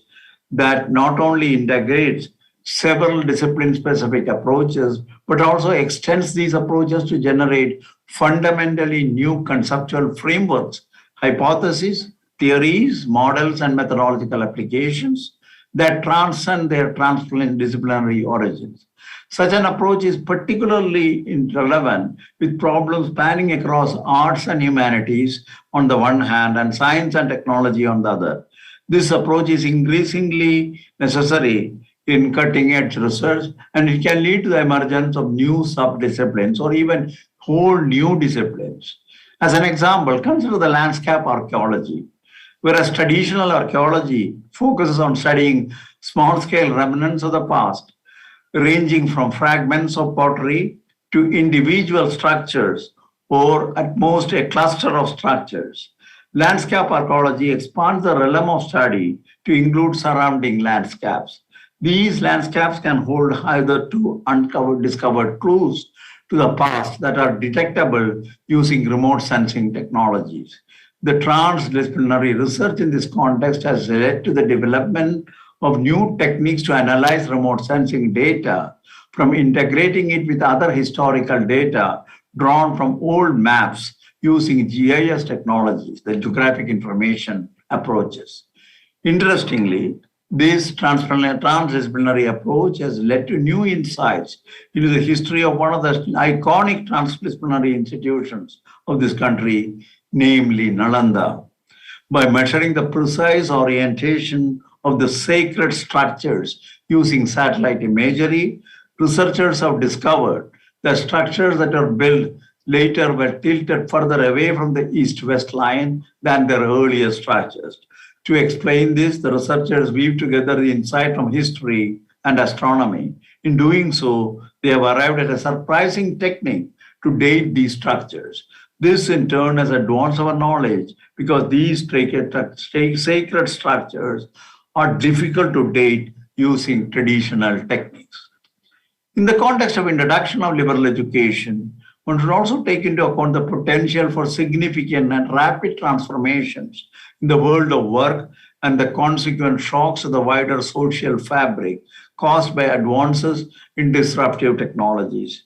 that not only integrates several discipline-specific approaches, but also extends these approaches to generate fundamentally new conceptual frameworks, hypotheses, theories, models, and methodological applications that transcend their transdisciplinary origins. Such an approach is particularly relevant with problems spanning across arts and humanities on the one hand and science and technology on the other. This approach is increasingly necessary in cutting-edge research, and it can lead to the emergence of new sub-disciplines or even whole new disciplines. As an example, consider the landscape archaeology. Whereas traditional archaeology focuses on studying small-scale remnants of the past, ranging from fragments of pottery to individual structures, or at most a cluster of structures. Landscape archaeology expands the realm of study to include surrounding landscapes. These landscapes can hold either two discovered clues to the past that are detectable using remote sensing technologies. The transdisciplinary research in this context has led to the development of new techniques to analyze remote sensing data, from integrating it with other historical data drawn from old maps using GIS technologies, the geographic information approaches. Interestingly, this transdisciplinary approach has led to new insights into the history of one of the iconic transdisciplinary institutions of this country, namely Nalanda. By measuring the precise orientation of the sacred structures using satellite imagery, researchers have discovered that structures that are built later were tilted further away from the east-west line than their earlier structures. To explain this, the researchers weave together the insight from history and astronomy. In doing so, they have arrived at a surprising technique to date these structures. This, in turn, has advanced our knowledge because these sacred structures are difficult to date using traditional techniques. In the context of introduction of liberal education, one should also take into account the potential for significant and rapid transformations in the world of work and the consequent shocks to the wider social fabric caused by advances in disruptive technologies.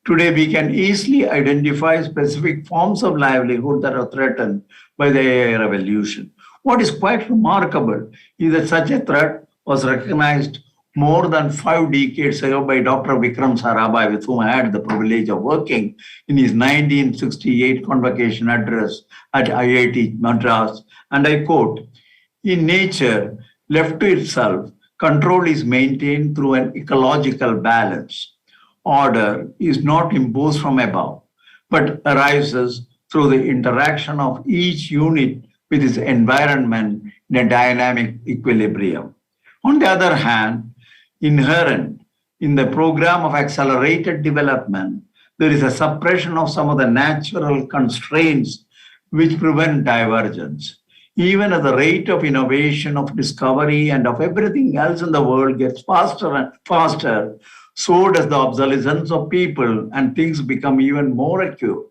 Today, we can easily identify specific forms of livelihood that are threatened by the AI revolution. What is quite remarkable is that such a threat was recognized more than 5 decades ago by Dr. Vikram Sarabhai, with whom I had the privilege of working in his 1968 convocation address at IIT Madras. And I quote, "In nature, left to itself, control is maintained through an ecological balance. Order is not imposed from above, but arises through the interaction of each unit with its environment in a dynamic equilibrium." On the other hand, inherent in the program of accelerated development, there is a suppression of some of the natural constraints which prevent divergence. Even as the rate of innovation, of discovery, and of everything else in the world gets faster and faster, so does the obsolescence of people, and things become even more acute.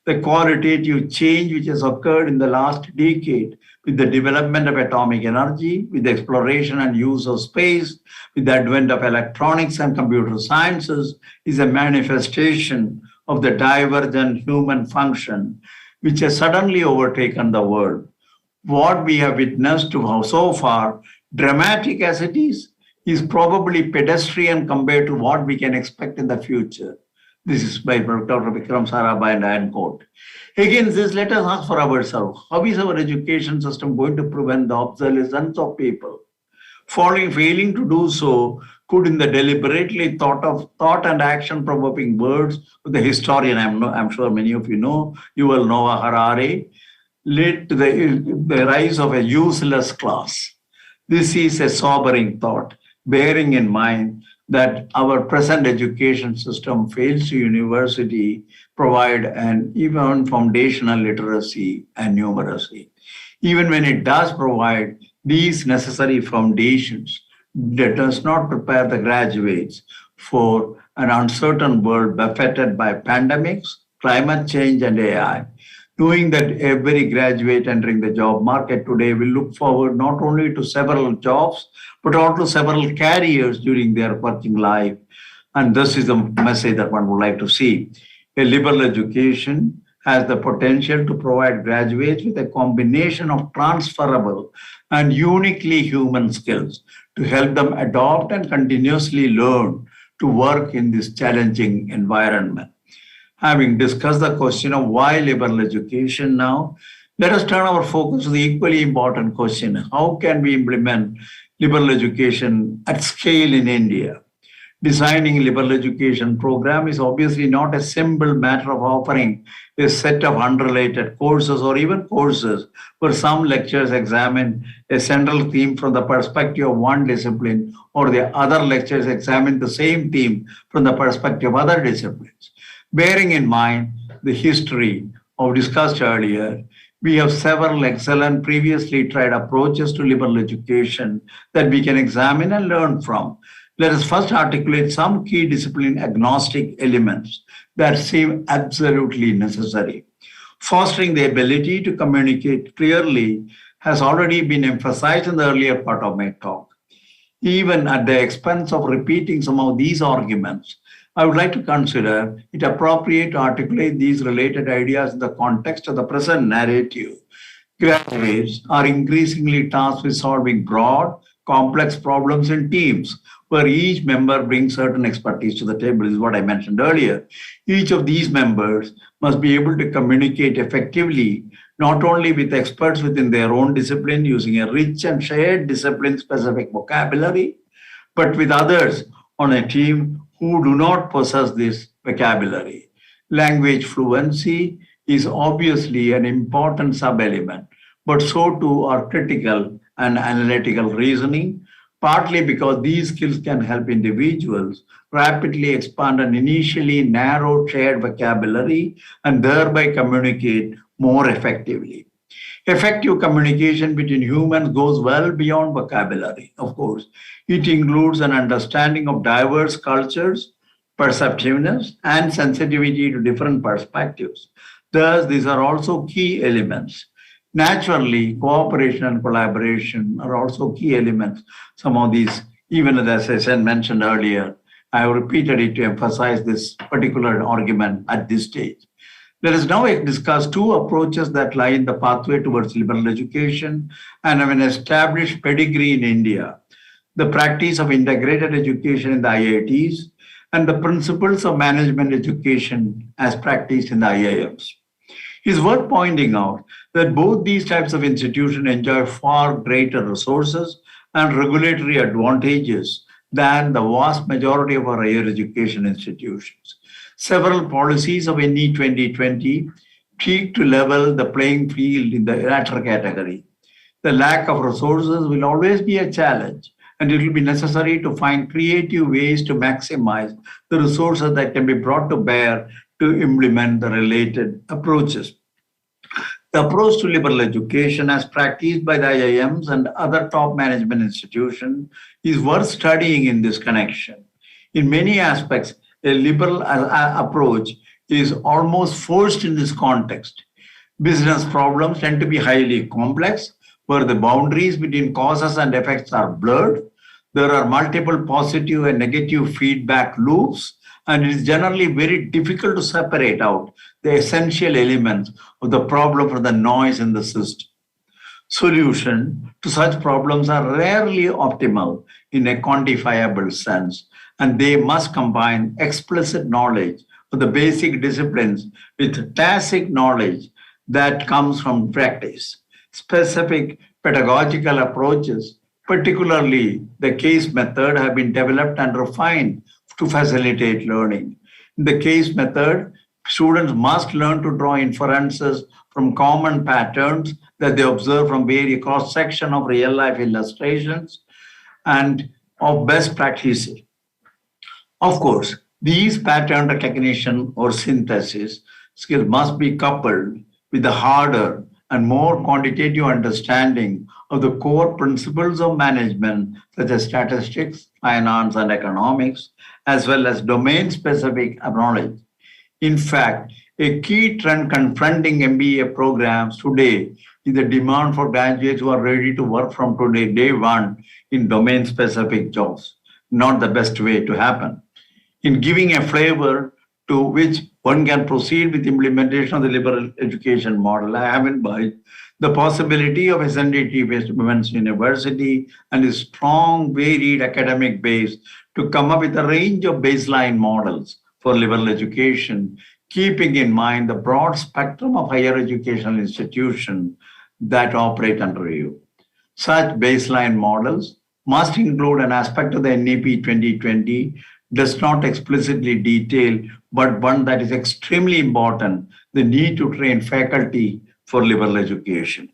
The qualitative change which has occurred in the last decade with the development of atomic energy, with the exploration and use of space, with the advent of electronics and computer sciences, is a manifestation of the divergent human function which has suddenly overtaken the world. What we have witnessed so far, dramatic as it is probably pedestrian compared to what we can expect in the future. This is by Dr. Vikram Sarabhai, and I quote. Against this, let us ask for ourselves, how is our education system going to prevent the obsolescence of people? Failing to do so could, in the deliberately thought and action provoking words of the historian, I'm sure many of you know, Yuval Noah Harari, lead to the rise of a useless class. This is a sobering thought, bearing in mind that our present education system fails to universally provide an even foundational literacy and numeracy. Even when it does provide these necessary foundations, it does not prepare the graduates for an uncertain world buffeted by pandemics, climate change, and AI. Knowing that every graduate entering the job market today will look forward not only to several jobs, but also several careers during their working life. And this is the message that one would like to see. A liberal education has the potential to provide graduates with a combination of transferable and uniquely human skills to help them adopt and continuously learn to work in this challenging environment. Having discussed the question of why liberal education now, let us turn our focus to the equally important question: how can we implement liberal education at scale in India? Designing a liberal education program is obviously not a simple matter of offering a set of unrelated courses or even courses where some lectures examine a central theme from the perspective of one discipline, or the other lectures examine the same theme from the perspective of other disciplines. Bearing in mind the history of discussed earlier, we have several excellent previously tried approaches to liberal education that we can examine and learn from. Let us first articulate some key discipline agnostic elements that seem absolutely necessary. Fostering the ability to communicate clearly has already been emphasized in the earlier part of my talk. Even at the expense of repeating some of these arguments, I would like to consider it appropriate to articulate these related ideas in the context of the present narrative. Graduates are increasingly tasked with solving broad, complex problems in teams, where each member brings certain expertise to the table. This is what I mentioned earlier. Each of these members must be able to communicate effectively, not only with experts within their own discipline using a rich and shared discipline-specific vocabulary, but with others on a team who do not possess this vocabulary. Language fluency is obviously an important sub-element, but so too are critical and analytical reasoning, partly because these skills can help individuals rapidly expand an initially narrow shared vocabulary and thereby communicate more effectively. Effective communication between humans goes well beyond vocabulary, of course. It includes an understanding of diverse cultures, perceptiveness, and sensitivity to different perspectives. Thus, these are also key elements. Naturally, cooperation and collaboration are also key elements. Some of these, even as I said, mentioned earlier, I have repeated it to emphasize this particular argument at this stage. Let us now discuss two approaches that lie in the pathway towards liberal education and have an established pedigree in India. the practice of integrated education in the IITs, and the principles of management education as practiced in the IIMs. It's worth pointing out that both these types of institutions enjoy far greater resources and regulatory advantages than the vast majority of our higher education institutions. Several policies of NE 2020 seek to level the playing field in the latter category. The lack of resources will always be a challenge, and it will be necessary to find creative ways to maximize the resources that can be brought to bear to implement the related approaches. The approach to liberal education as practiced by the IIMs and other top management institutions is worth studying in this connection. In many aspects, a liberal approach is almost forced in this context. Business problems tend to be highly complex, where the boundaries between causes and effects are blurred. There are multiple positive and negative feedback loops, and it is generally very difficult to separate out the essential elements of the problem from the noise in the system. Solutions to such problems are rarely optimal in a quantifiable sense, and they must combine explicit knowledge of the basic disciplines with tacit knowledge that comes from practice. Specific pedagogical approaches, particularly the case method, have been developed and refined to facilitate learning. In the case method, students must learn to draw inferences from common patterns that they observe from various cross-section of real-life illustrations and of best practices. Of course, these pattern recognition or synthesis skills must be coupled with the harder and more quantitative understanding of the core principles of management, such as statistics, finance, and economics, as well as domain-specific knowledge. In fact, a key trend confronting MBA programs today is the demand for graduates who are ready to work from today, day one, in domain-specific jobs. Not the best way to happen. In giving a flavor to which one can proceed with implementation of the liberal education model, I have in mind the possibility of SNDT-based Women's University and a strong, varied academic base to come up with a range of baseline models for liberal education, keeping in mind the broad spectrum of higher educational institutions that operate under you. Such baseline models must include an aspect of the NEP 2020 does not explicitly detail, but one that is extremely important, the need to train faculty for liberal education.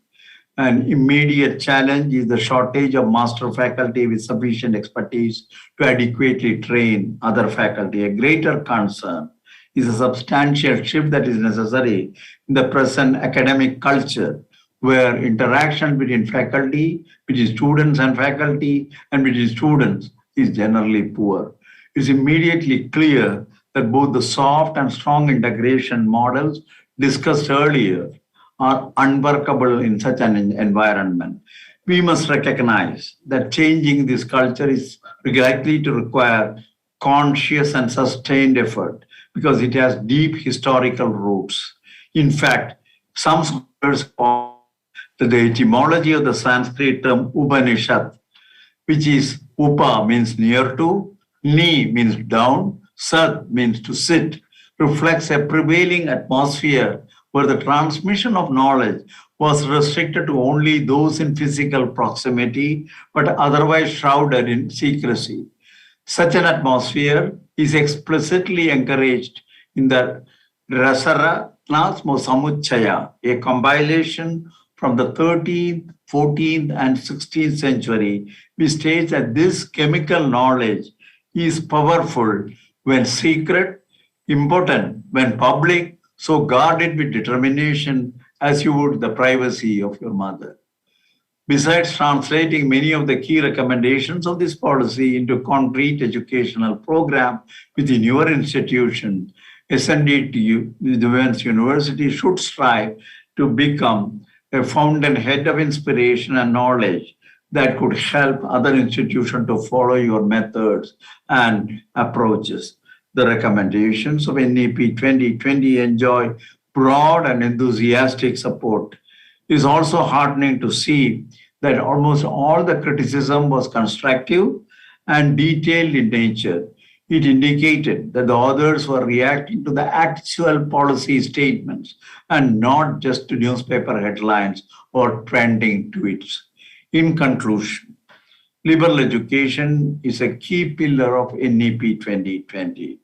An immediate challenge is the shortage of master faculty with sufficient expertise to adequately train other faculty. A greater concern is a substantial shift that is necessary in the present academic culture, where interaction between faculty, between students and faculty, and between students is generally poor. It's immediately clear that both the soft and strong integration models discussed earlier are unworkable in such an environment. We must recognize that changing this culture is likely to require conscious and sustained effort because it has deep historical roots. In fact, some scholars point to the etymology of the Sanskrit term Upanishad, which is Upa means near to, Ni means down, Sat means to sit, reflects a prevailing atmosphere where the transmission of knowledge was restricted to only those in physical proximity, but otherwise shrouded in secrecy. Such an atmosphere is explicitly encouraged in the Rasara Nasmo Samuchaya, a compilation from the 13th, 14th, and 16th century, which states that this chemical knowledge is powerful when secret, important when public, so guard it with determination as you would the privacy of your mother. Besides translating many of the key recommendations of this policy into concrete educational program within your institution, SNDT, the Women's University, should strive to become a fountainhead of inspiration and knowledge that could help other institutions to follow your methods and approaches. The recommendations of NEP 2020 enjoy broad and enthusiastic support. It is also heartening to see that almost all the criticism was constructive and detailed in nature. It indicated that the authors were reacting to the actual policy statements and not just to newspaper headlines or trending tweets. In conclusion, liberal education is a key pillar of NEP 2020.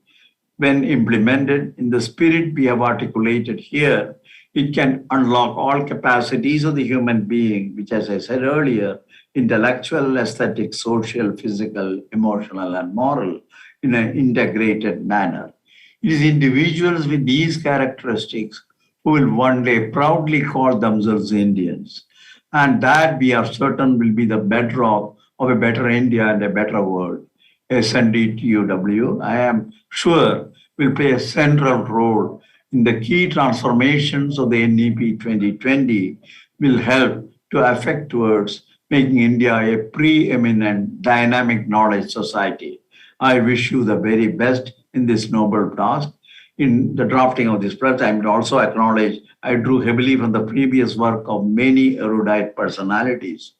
When implemented in the spirit we have articulated here, it can unlock all capacities of the human being, which, as I said earlier, intellectual, aesthetic, social, physical, emotional, and moral, in an integrated manner. It is individuals with these characteristics who will one day proudly call themselves Indians. And that, we are certain, will be the bedrock of a better India and a better world. SNDTUW, I am sure, will play a central role in the key transformations of the NEP 2020, will help to affect towards making India a preeminent dynamic knowledge society. I wish you the very best in this noble task. In the drafting of this press, I will also acknowledge I drew heavily from the previous work of many erudite personalities.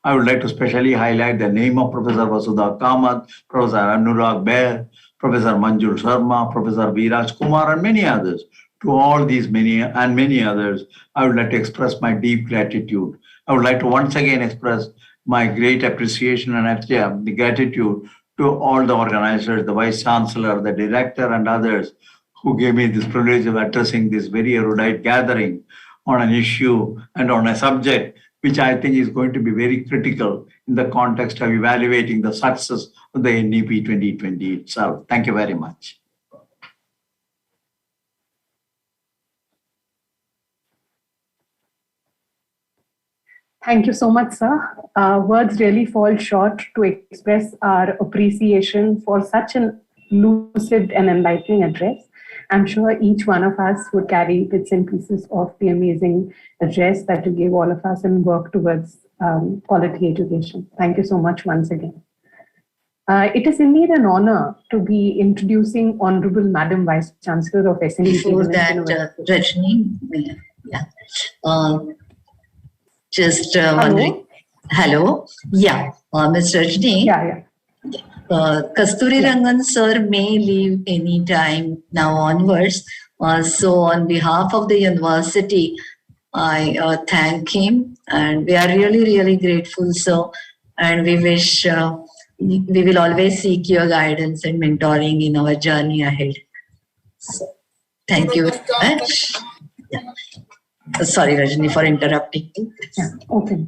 I would like to specially highlight the name of Professor Vasudha Kamath, Professor Anurag Bair, Professor Manjul Sharma, Professor Viraj Kumar, and many others. To all these many others, I would like to express my deep gratitude. I would like to once again express my great appreciation and the gratitude to all the organizers, the Vice Chancellor, the Director, and others who gave me this privilege of addressing this very erudite gathering on an issue and on a subject which I think is going to be very critical in the context of evaluating the success of the NEP 2020 itself. Thank you very much.
Thank you so much, sir. Words really fall short to express our appreciation for such an lucid and enlightening address. I'm sure each one of us would carry bits and pieces of the amazing address that you gave all of us and work towards quality education. Thank you so much once again. It is indeed an honor to be introducing Honorable Madam Vice Chancellor of SNET.
Before that, Rajni, just wondering. Hello? Yeah, Ms. Rajni.
Yeah.
Kasturi Rangan sir may leave any time now onwards. So on behalf of the university, I thank him, and we are really, really grateful, sir. And we wish we will always seek your guidance and mentoring in our journey ahead. So, thank you very much. Yeah. Sorry, Rajni, for interrupting.
Yeah, okay.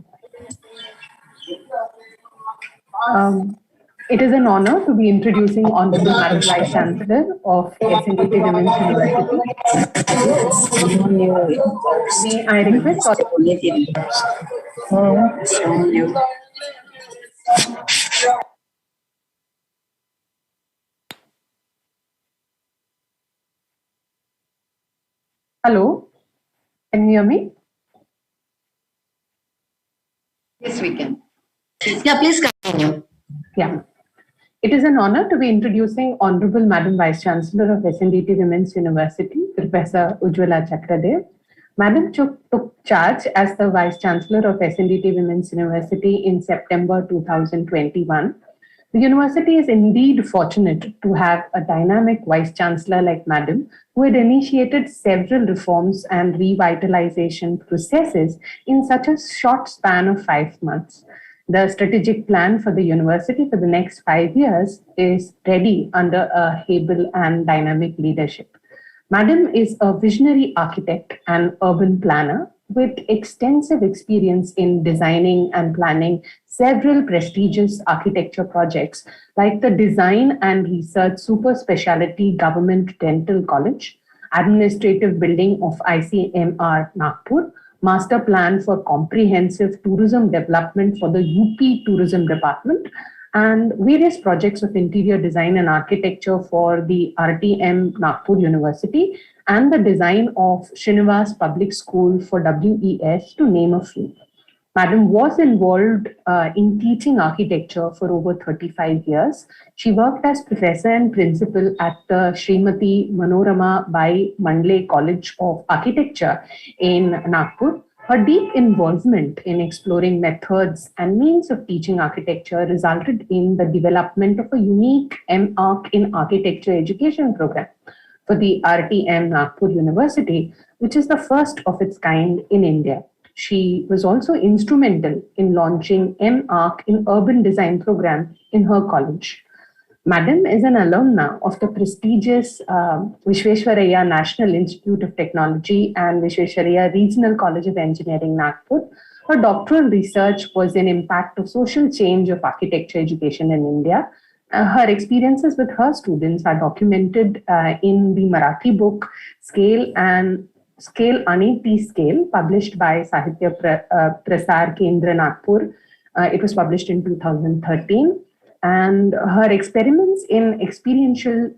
It is an honor to be introducing Honorable Madam Vice Chancellor of SNET Women's University. May I request Hello, can you hear me?
Yes, we can. Yeah, please continue.
Yeah. It is an honor to be introducing Honorable Madam Vice Chancellor of SNDT Women's University, Professor Ujjwala Chakradev. Madam took charge as the Vice Chancellor of SNDT Women's University in September 2021. The university is indeed fortunate to have a dynamic Vice Chancellor like Madam, who had initiated several reforms and revitalization processes in such a short span of 5 months. The strategic plan for the university for the next 5 years is ready under a able and dynamic leadership. Madam is a visionary architect and urban planner with extensive experience in designing and planning several prestigious architecture projects like the Design and Research Super Speciality Government Dental College, Administrative Building of ICMR Nagpur, Master Plan for Comprehensive Tourism Development for the UP Tourism Department, and various projects of interior design and architecture for the RTM Nagpur University and the design of Srinivas Public School for WES, to name a few. Madam was involved in teaching architecture for over 35 years. She worked as professor and principal at the Srimati Manorama Bai Mandle College of Architecture in Nagpur, Her deep involvement in exploring methods and means of teaching architecture resulted in the development of a unique MArch in Architecture education program for the RTM Nagpur University, which is the first of its kind in India. She was also instrumental in launching MArch in Urban Design program in her college. Madam is an alumna of the prestigious Visvesvaraya National Institute of Technology and Visvesvaraya Regional College of Engineering, Nagpur. Her doctoral research was in impact of social change of architecture education in India. Her experiences with her students are documented in the Marathi book Scale Ani T Scale, published by Sahitya Prasar Kendra, Nagpur. It was published in 2013. And her experiments in experiential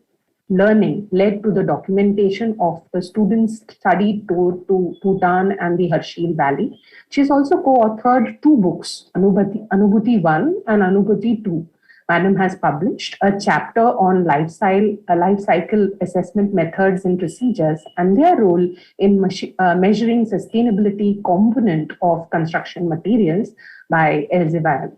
learning led to the documentation of the students' study tour to Bhutan and the Harshil Valley. She's also co-authored 2 books, Anubhuti 1 and Anubhuti 2. Madam has published a chapter on life cycle assessment methods and procedures and their role in measuring sustainability component of construction materials by Elsevier.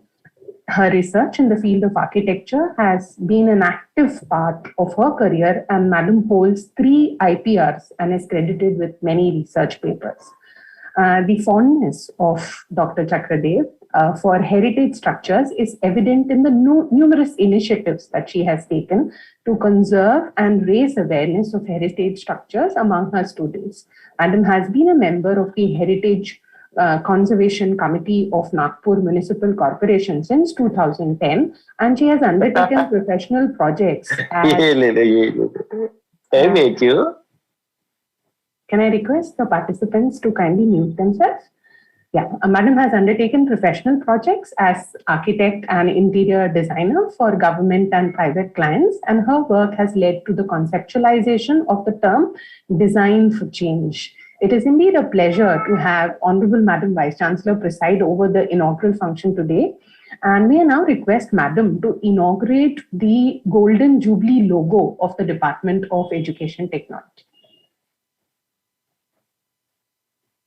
Her research in the field of architecture has been an active part of her career, and Madam holds 3 IPRs and is credited with many research papers. The fondness of Dr. Chakradev for heritage structures is evident in the numerous initiatives that she has taken to conserve and raise awareness of heritage structures among her students. Madam has been a member of the Heritage Conservation Committee of Nagpur Municipal Corporation since 2010, and she has undertaken professional projects. Can I request the participants to kindly mute themselves? Yeah, Madam has undertaken professional projects as architect and interior designer for government and private clients, and her work has led to the conceptualization of the term design for change. It is indeed a pleasure to have Honorable Madam Vice Chancellor preside over the inaugural function today. And we now request Madam to inaugurate the Golden Jubilee logo of the Department of Education Technology.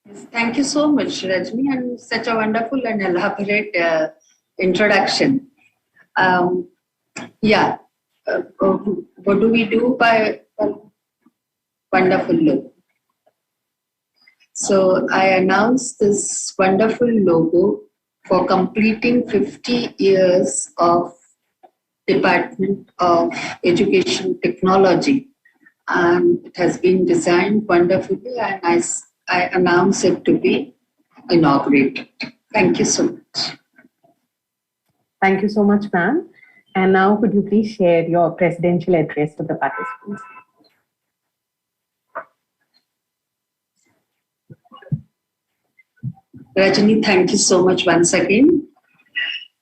Yes, thank you so much, Rajni, and such a wonderful and elaborate introduction. What do we do by wonderful logo? So I announced this wonderful logo for completing 50 years of Department of Education Technology, and it has been designed wonderfully, and I announce it to be inaugurated. Thank you so much.
Thank you so much, ma'am. And now could you please share your presidential address to the participants?
Rajani, thank you so much once again.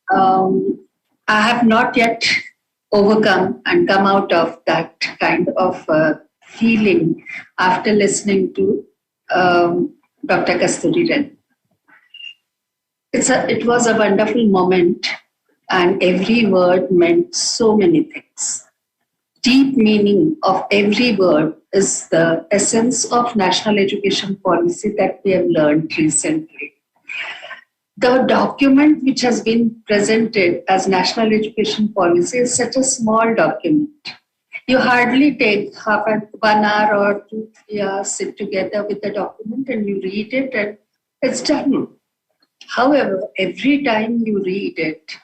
I have not yet overcome and come out of that kind of feeling after listening to Dr. Kasturi Ren. It was a wonderful moment, and every word meant so many things. Deep meaning of every word is the essence of national education policy that we have learned recently. The document which has been presented as national education policy is such a small document. You hardly take 1 hour or 2-3 hours, sit together with the document and you read it and it's done. However, every time you read it,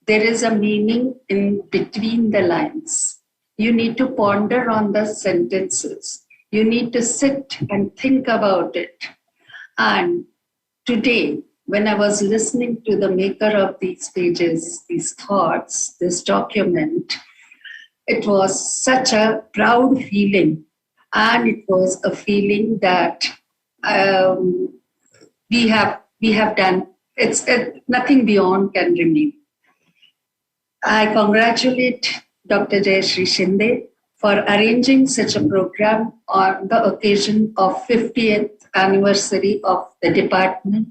there is a meaning in between the lines. You need to ponder on the sentences. You need to sit and think about it. And today, when I was listening to the maker of these pages, these thoughts, this document, it was such a proud feeling. And it was a feeling that we have done. It's nothing beyond can remain. I congratulate Dr. Jayashree Shinde for arranging such a program on the occasion of 50th anniversary of the department.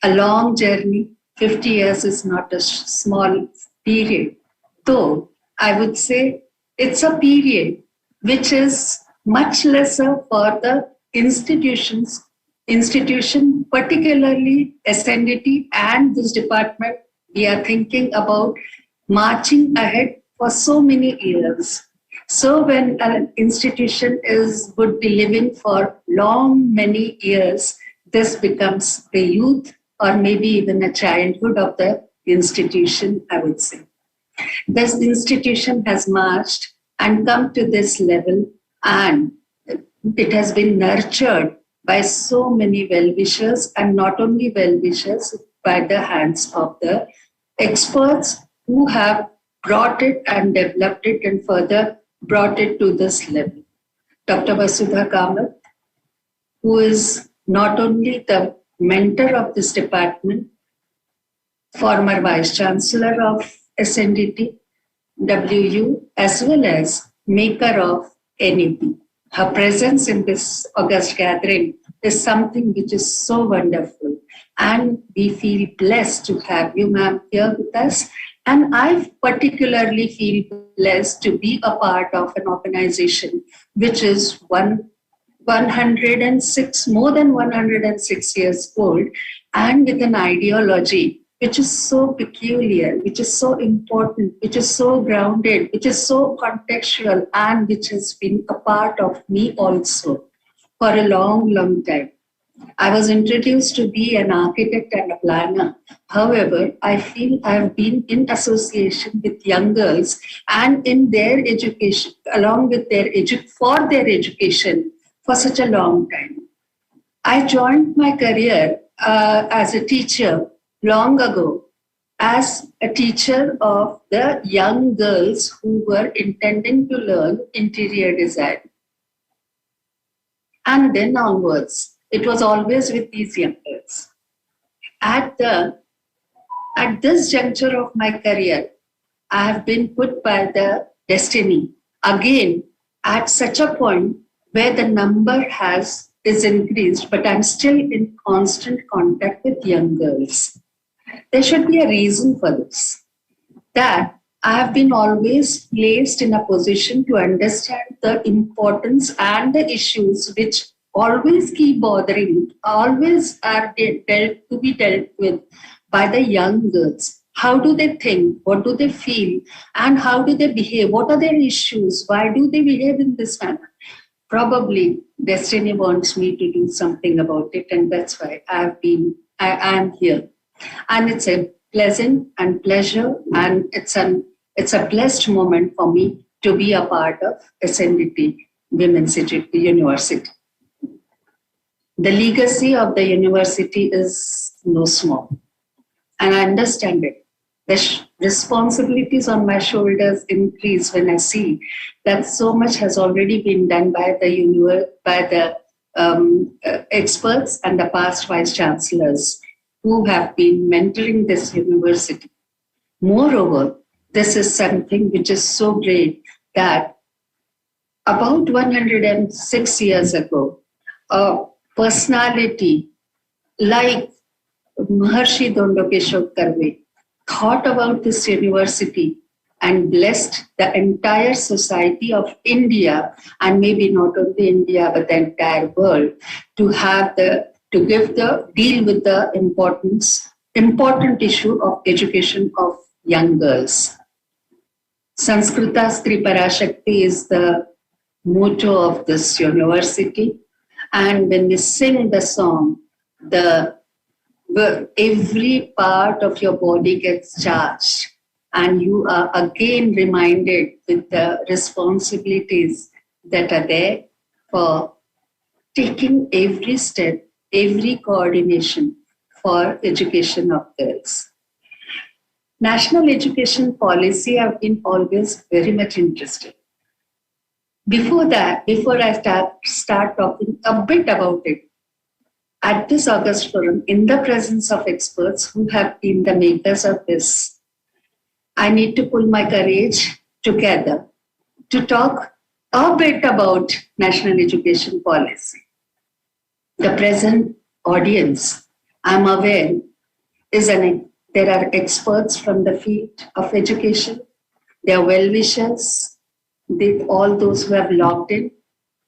A long journey, 50 years is not a small period. Though I would say it's a period which is much lesser for the institution particularly SNDT and this department, we are thinking about marching ahead for so many years. So when an institution would be living for many years, this becomes the youth or maybe even a childhood of the institution, I would say. This institution has marched and come to this level, and it has been nurtured by so many well-wishers, and not only well-wishers, by the hands of the experts who have brought it and developed it and further brought it to this level. Dr. Vasudha Kamath, who is not only the mentor of this department, former Vice Chancellor of SNDT, WU, as well as maker of NEP. Her presence in this August gathering is something which is so wonderful. And we feel blessed to have you, ma'am, here with us. And I particularly feel blessed to be a part of an organization which is 106, more than 106 years old, and with an ideology which is so peculiar, which is so important, which is so grounded, which is so contextual, and which has been a part of me also for a long, long time. I was introduced to be an architect and a planner. However, I feel I've been in association with young girls and in their education, along with for their education for such a long time. I joined my career as a teacher long ago, as a teacher of the young girls who were intending to learn interior design. And then onwards, it was always with these young girls. At this juncture of my career, I have been put by the destiny again at such a point where the number is increased, but I'm still in constant contact with young girls. There should be a reason for this, that I have been always placed in a position to understand the importance and the issues which always keep bothering, always are dealt with by the young girls. How do they think? What do they feel? And how do they behave? What are their issues? Why do they behave in this manner? Probably destiny wants me to do something about it, and that's why I am here. And it's a pleasant and pleasure, and it's a blessed moment for me to be a part of SNDT Women's University. The legacy of the university is no small, and I understand it. The responsibilities on my shoulders increase when I see that so much has already been done by the experts and the past vice chancellors who have been mentoring this university. Moreover, this is something which is so great that about 106 years ago, a personality like Maharshi Dondokeshwar Karve thought about this university and blessed the entire society of India, and maybe not only India but the entire world, to deal with the important issue of education of young girls. Sanskrita Stri Parashakti is the motto of this university, and when we sing the song, every part of your body gets charged, and you are again reminded with the responsibilities that are there for taking every step, every coordination for education of girls. National education policy have been always very much interested. Before I start talking a bit about it, at this August Forum, in the presence of experts who have been the makers of this, I need to pull my courage together to talk a bit about national education policy. The present audience, I'm aware, there are experts from the field of education. There are well-wishers, all those who have logged in.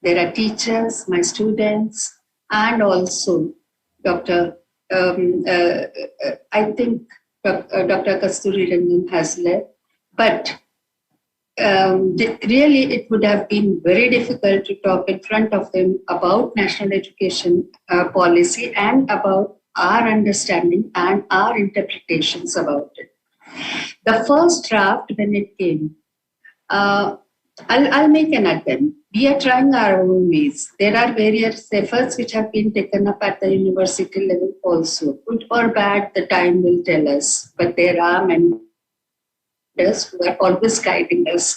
There are teachers, my students, and also Dr. I think Dr. Kasturi Rangan has led, but really it would have been very difficult to talk in front of them about national education policy and about our understanding and our interpretations about it. The first draft, when it came, I'll make an attempt. We are trying our own ways. There are various efforts which have been taken up at the university level also. Good or bad, the time will tell us. But there are mentors who are always guiding us.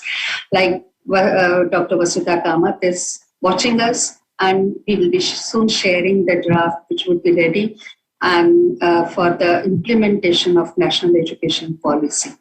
Like Dr. Vasudha Kamath is watching us, and we will be soon sharing the draft which would be ready and for the implementation of national education policy.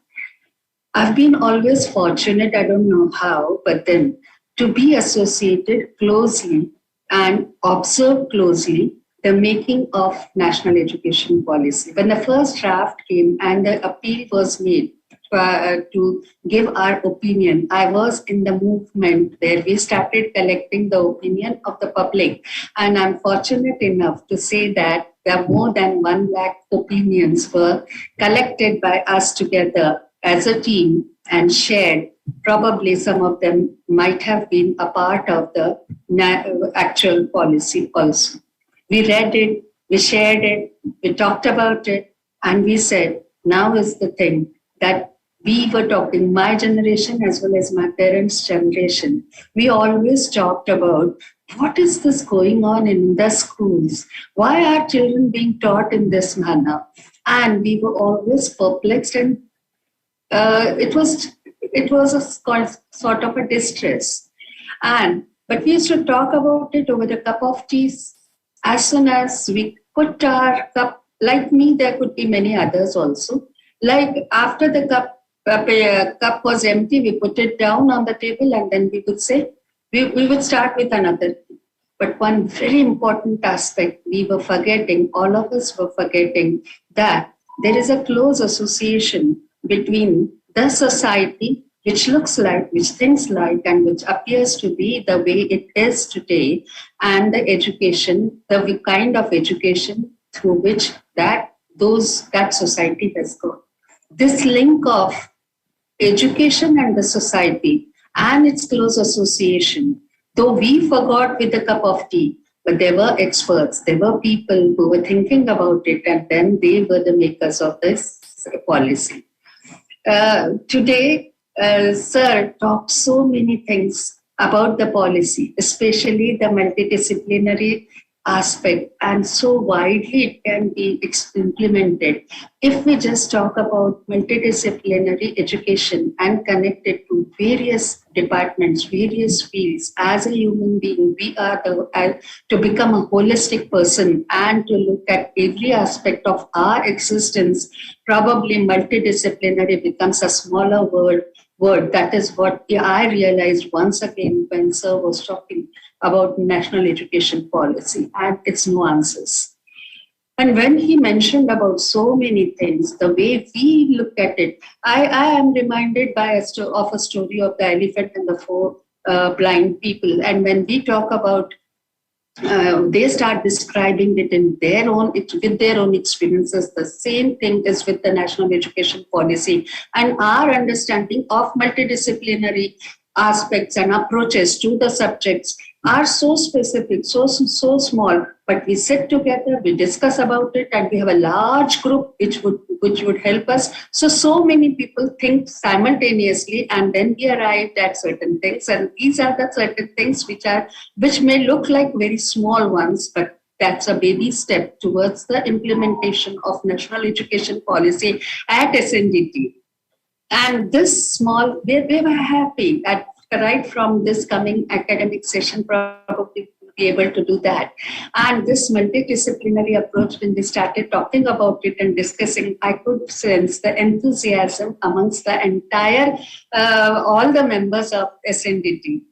I've been always fortunate, I don't know how, but then to be associated closely and observe closely the making of national education policy. When the first draft came and the appeal was made to give our opinion, I was in the movement where we started collecting the opinion of the public. And I'm fortunate enough to say that there are more than 1 lakh opinions were collected by us together as a team and shared. Probably some of them might have been a part of the actual policy also. We read it, we shared it, we talked about it, and we said, now is the thing that we were talking, my generation as well as my parents' generation. We always talked about what is this going on in the schools? Why are children being taught in this manner? And we were always perplexed, and it was a sort of a distress. But we used to talk about it over the cup of tea. As soon as we put our cup, like me, there could be many others also. Like after the cup was empty, we put it down on the table, and then we would say, we would start with another. But one very important aspect we were forgetting, all of us were forgetting, that there is a close association between the society, which looks like, which thinks like, and which appears to be the way it is today, and the education, the kind of education through which that society has gone. This link of education and the society and its close association, though we forgot with a cup of tea, but there were experts, there were people who were thinking about it, and then they were the makers of this policy. Today, Sir talked so many things about the policy, especially the multidisciplinary aspect, and so widely it can be implemented. If we just talk about multidisciplinary education and connect it to various departments, various fields, as a human being, we are to become a holistic person and to look at every aspect of our existence. Probably multidisciplinary becomes a smaller word. That is what I realized once again when Sir was talking about national education policy and its nuances. And when he mentioned about so many things, the way we look at it, I am reminded of a story of the elephant and the four blind people. And when we talk about, they start describing it with their own experiences. The same thing is with the national education policy and our understanding of multidisciplinary aspects and approaches to the subjects are so specific, so small, but we sit together, we discuss about it, and we have a large group which would help us. So many people think simultaneously, and then we arrive at certain things, and these are the certain things which may look like very small ones, but that's a baby step towards the implementation of national education policy at SNDT. And this small, we were happy at right from this coming academic session, probably be able to do that. And this multidisciplinary approach, when we started talking about it and discussing, I could sense the enthusiasm amongst the entire, all the members of SNDT.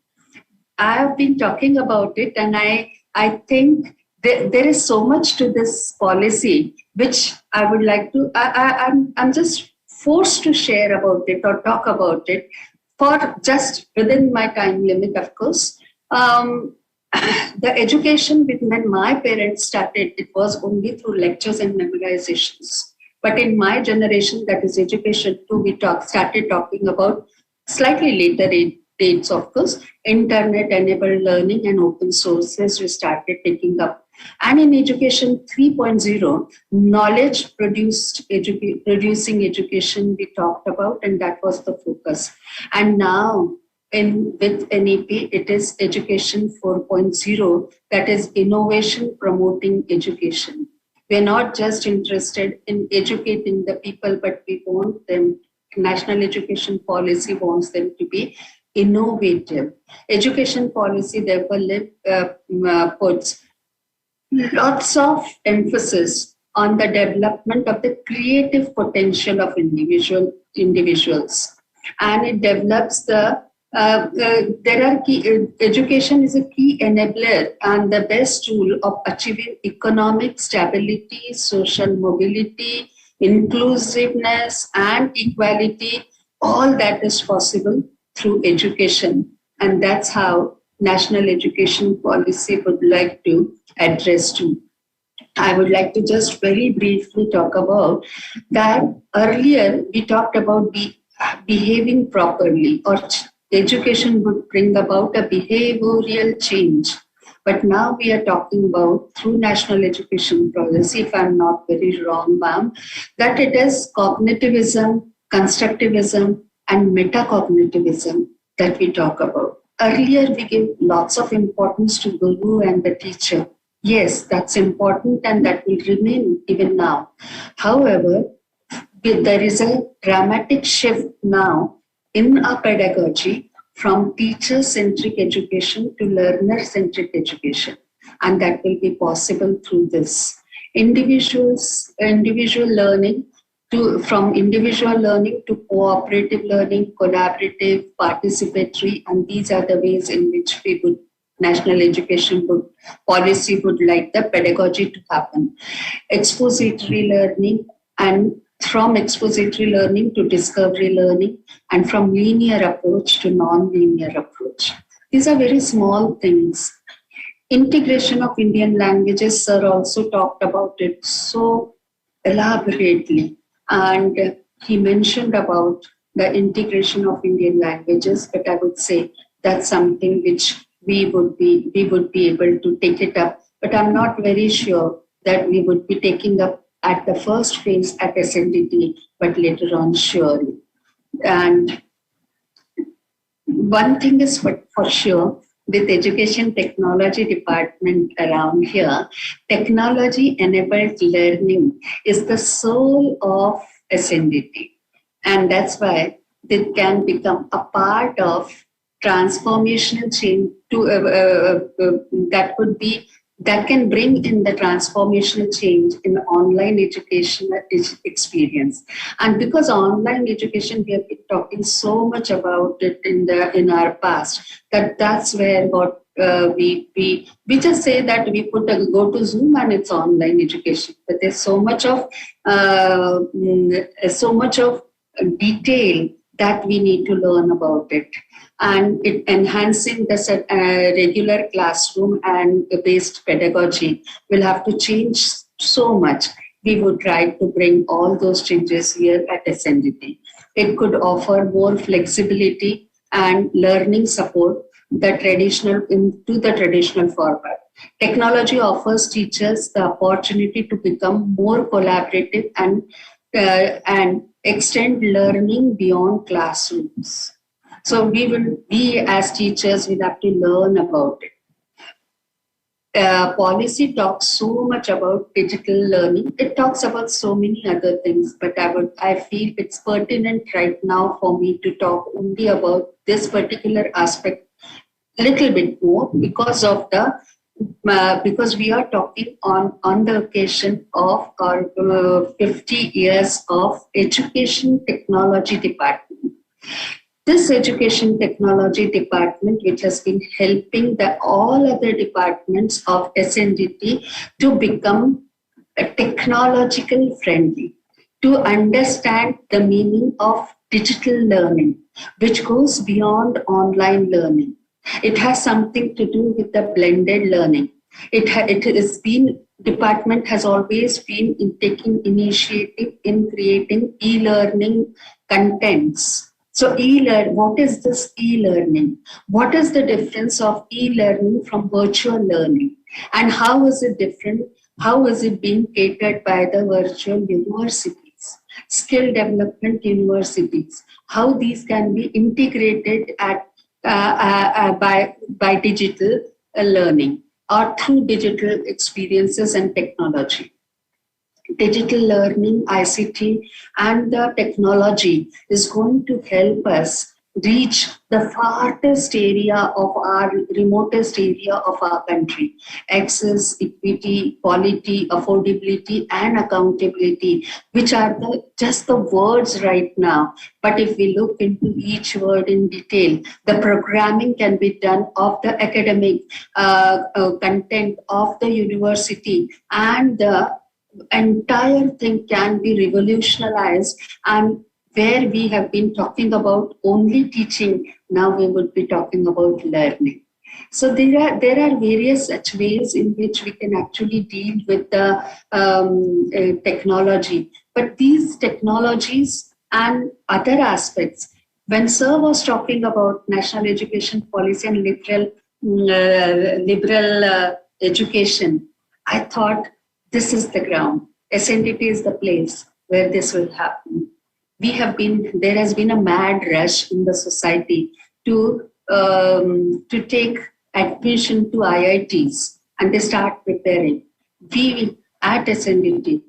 I have been talking about it, and I think there is so much to this policy, which I would like to, I'm just forced to share about it or talk about it for just within my time limit, of course. The education when my parents started, it was only through lectures and memorizations. But in my generation, that is education too, we started talking about slightly later dates, of course, internet-enabled learning and open sources we started taking up. And in education 3.0, knowledge producing education we talked about, and that was the focus. And now with NEP, it is education 4.0, that is innovation promoting education. We're not just interested in educating the people, but we want them, national education policy wants them to be innovative. Education policy therefore puts lots of emphasis on the development of the creative potential of individuals. And it develops education is a key enabler and the best tool of achieving economic stability, social mobility, inclusiveness, and equality. All that is possible through education. And that's how national education policy would like to address to. I would like to just very briefly talk about that. Earlier, we talked about behaving properly, or education would bring about a behavioral change. But now we are talking about, through national education policy, if I'm not very wrong, ma'am, that it is cognitivism, constructivism, and metacognitivism that we talk about. Earlier, we gave lots of importance to guru and the teacher. Yes, that's important and that will remain even now. However, there is a dramatic shift now in our pedagogy from teacher-centric education to learner-centric education. And that will be possible through this. Individual learning, from individual learning to cooperative learning, collaborative, participatory, and these are the ways in which national education policy would like the pedagogy to happen. Expository learning, and from expository learning to discovery learning, and from linear approach to non-linear approach. These are very small things. Integration of Indian languages, sir also talked about it so elaborately. And he mentioned about the integration of Indian languages, but I would say that's something which we would be able to take it up. But I'm not very sure that we would be taking up at the first phase at SNDT, but later on surely. And one thing is for sure, with education technology department around here, technology-enabled learning is the soul of SNDT. And that's why it can become a part of transformational change that can bring in the transformational change in the online education experience. And because online education, we have been talking so much about it in our past, that's where what we just say that we go to Zoom and it's online education. But there's so much of detail that we need to learn about it. And it enhancing the regular classroom and based pedagogy will have to change so much. We would try to bring all those changes here at SNDT. It could offer more flexibility and learning support into the traditional format. Technology offers teachers the opportunity to become more collaborative and extend learning beyond classrooms. So we as teachers will have to learn about it. Policy talks so much about digital learning. It talks about so many other things, but I feel it's pertinent right now for me to talk only about this particular aspect a little bit more because we are talking on the occasion of our 50 years of education technology department. This education technology department, which has been helping all other departments of SNDT to become technological friendly, to understand the meaning of digital learning, which goes beyond online learning. It has something to do with the blended learning. It has been, department has always been in taking initiative in creating e-learning contents. So what is this e-learning? What is the difference of e-learning from virtual learning? And how is it different? How is it being catered by the virtual universities, skill development universities? How these can be integrated by digital learning or through digital experiences and technology. Digital learning, ICT, and the technology is going to help us reach the farthest area of our remotest area of our country. Access, equity, quality, affordability, and accountability, which are just the words right now. But if we look into each word in detail, the programming can be done of the academic content of the university, and the entire thing can be revolutionized. And where we have been talking about only teaching, now we would be talking about learning. So there are various such ways in which we can actually deal with the technology. But these technologies and other aspects, when Sir was talking about national education policy and liberal education, I thought this is the ground. SNDT is the place where this will happen. There has been a mad rush in the society to take admission to IITs, and they start preparing. We at SNDT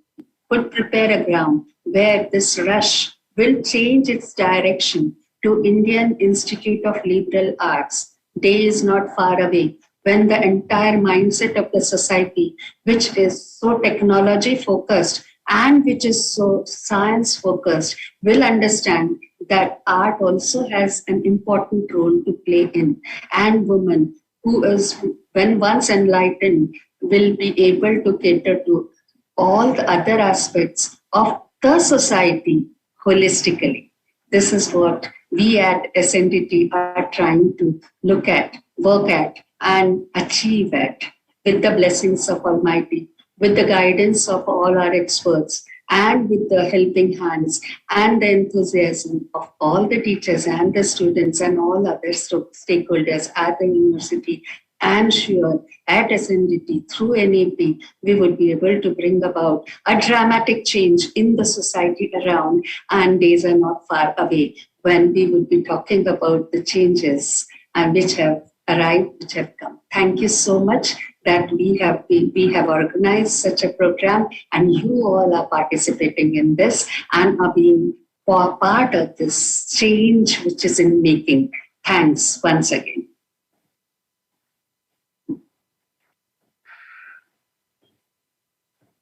would prepare a ground where this rush will change its direction to Indian Institute of Liberal Arts. Day is not far away when the entire mindset of the society, which is so technology focused and which is so science focused, will understand that art also has an important role to play in. And women, who is, when once enlightened, will be able to cater to all the other aspects of the society holistically. This is what we at SNDT are trying to look at, work at, and achieve at, with the blessings of Almighty, with the guidance of all our experts, and with the helping hands and the enthusiasm of all the teachers and the students and all other stakeholders at the university. I'm sure at SNDT, through NEP, we would be able to bring about a dramatic change in the society around, and days are not far away when we would be talking about the changes which have arrived, which have come. Thank you so much that we have organized such a program, and you all are participating in this and are being part of this change which is in making. Thanks once again.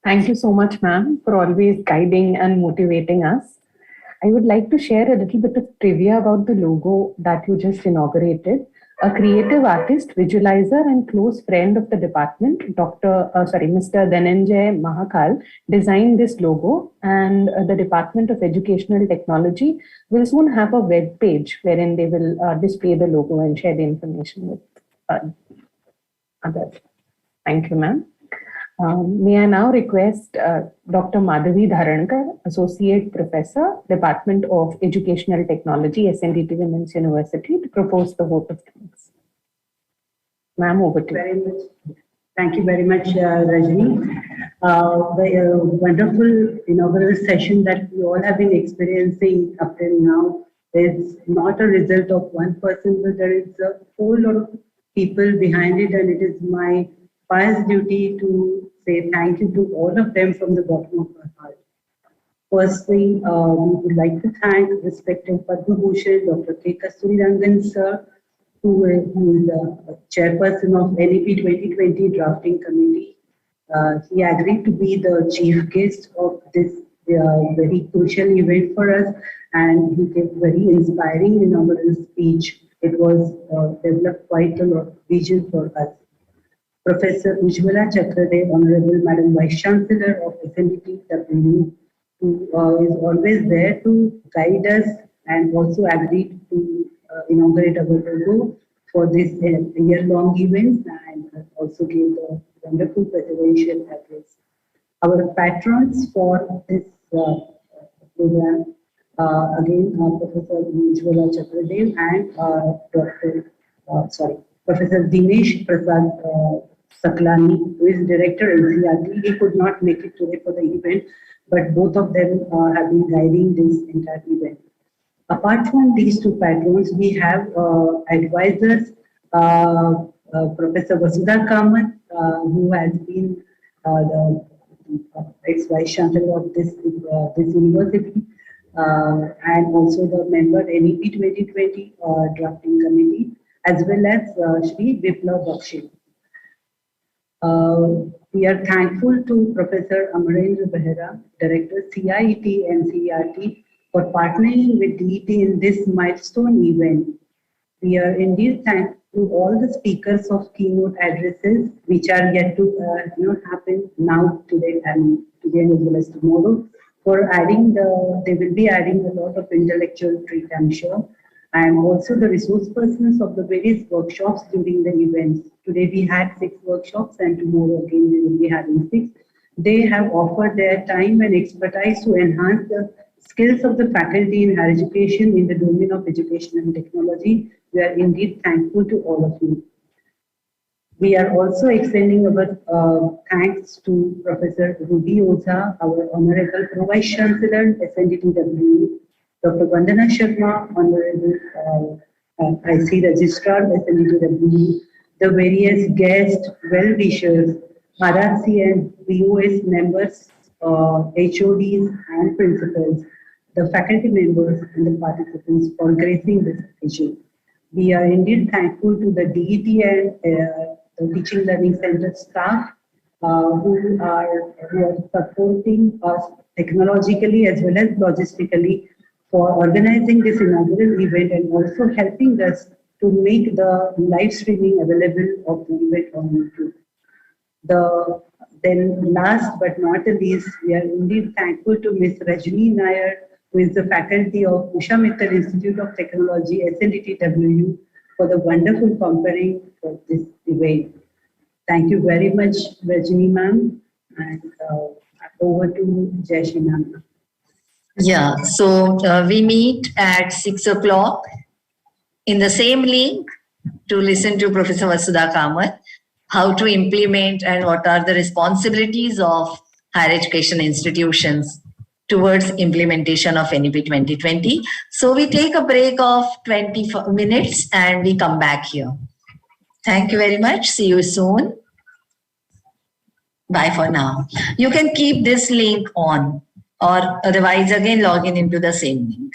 Thank you so much, ma'am, for always guiding and motivating us. I would like to share a little bit of trivia about the logo that you just inaugurated. A creative artist, visualizer, and close friend of the department, Mr. Dhananjay Mahakal, designed this logo, and the Department of Educational Technology will soon have a web page wherein they will display the logo and share the information with others. Thank you, ma'am. May I now request Dr. Madhavi Dharankar, Associate Professor, Department of Educational Technology, SNDT Women's University, to propose the vote of thanks. Ma'am, over to you.
Thank you very much, Rajni. The wonderful inaugural session that we all have been experiencing up till now is not a result of one person, but there is a whole lot of people behind it, and it is my pious duty to say thank you to all of them from the bottom of our heart. Firstly, we would like to thank respected Padma Bhushan Dr. K. Kasturirangan sir, who is the chairperson of NEP-2020 Drafting Committee. He agreed to be the chief guest of this very crucial event for us, and he gave very inspiring inaugural speech. It was developed quite a lot of vision for us. Professor Ujjwala Chakraday, Honorable Madam Vice Chancellor of SNDT WU, who is always there to guide us and also agreed to inaugurate our logo. for this year-long event and also gave the wonderful presentation address. Our patrons for this program, again, Professor Jubilee and Professor Dinesh Prasad Saklani, who is Director NCERT. He could not make it today for the event, but both of them have been guiding this entire event. Apart from these two patrons, we have advisors, Professor Vasudha Kamath, who has been the ex-vice chancellor of this university, and also the member NEP-2020 drafting committee, as well as Shri Biplav Bakshi. We are thankful to Professor Amarendra Behera, Director CIET NCERT, for partnering with DET in this milestone event. We are indeed thankful to all the speakers of keynote addresses, which are yet to happen now today and as well as tomorrow. For adding they will be adding a lot of intellectual treat, I'm sure, and also the resource persons of the various workshops during the events. Today we had 6 workshops, and tomorrow again we will be having 6. They have offered their time and expertise to enhance the skills of the faculty in higher education in the domain of education and technology. We are indeed thankful to all of you. We are also extending our thanks to Professor Ruby Oza, our Honorable Pro-Vice Chancellor, SNDTW, Dr. Vandana Sharma, Honorable IC Registrar, SNDTW, the various guests, well-wishers, RRC and VOS members, HODs and principals, the faculty members and the participants for gracing this occasion. We are indeed thankful to the DET and the Teaching Learning Center staff who are supporting us technologically as well as logistically for organizing this inaugural event and also helping us to make the live streaming available of the event on YouTube. Then last but not the least, we are indeed thankful to Ms. Rajni Nair, who is the faculty of Usha Mittal Institute of Technology, SNDTW, for the wonderful comparing for this event. Thank you very much, Rajni ma'am, and over to Jayashree ma'am.
Yeah, so we meet at 6 o'clock in the same link to listen to Professor Vasudha Kamath, how to implement and what are the responsibilities of higher education institutions towards implementation of NEP 2020. So we take a break of 20 minutes and we come back here. Thank you very much. See you soon. Bye for now. You can keep this link on, or otherwise again log in into the same link.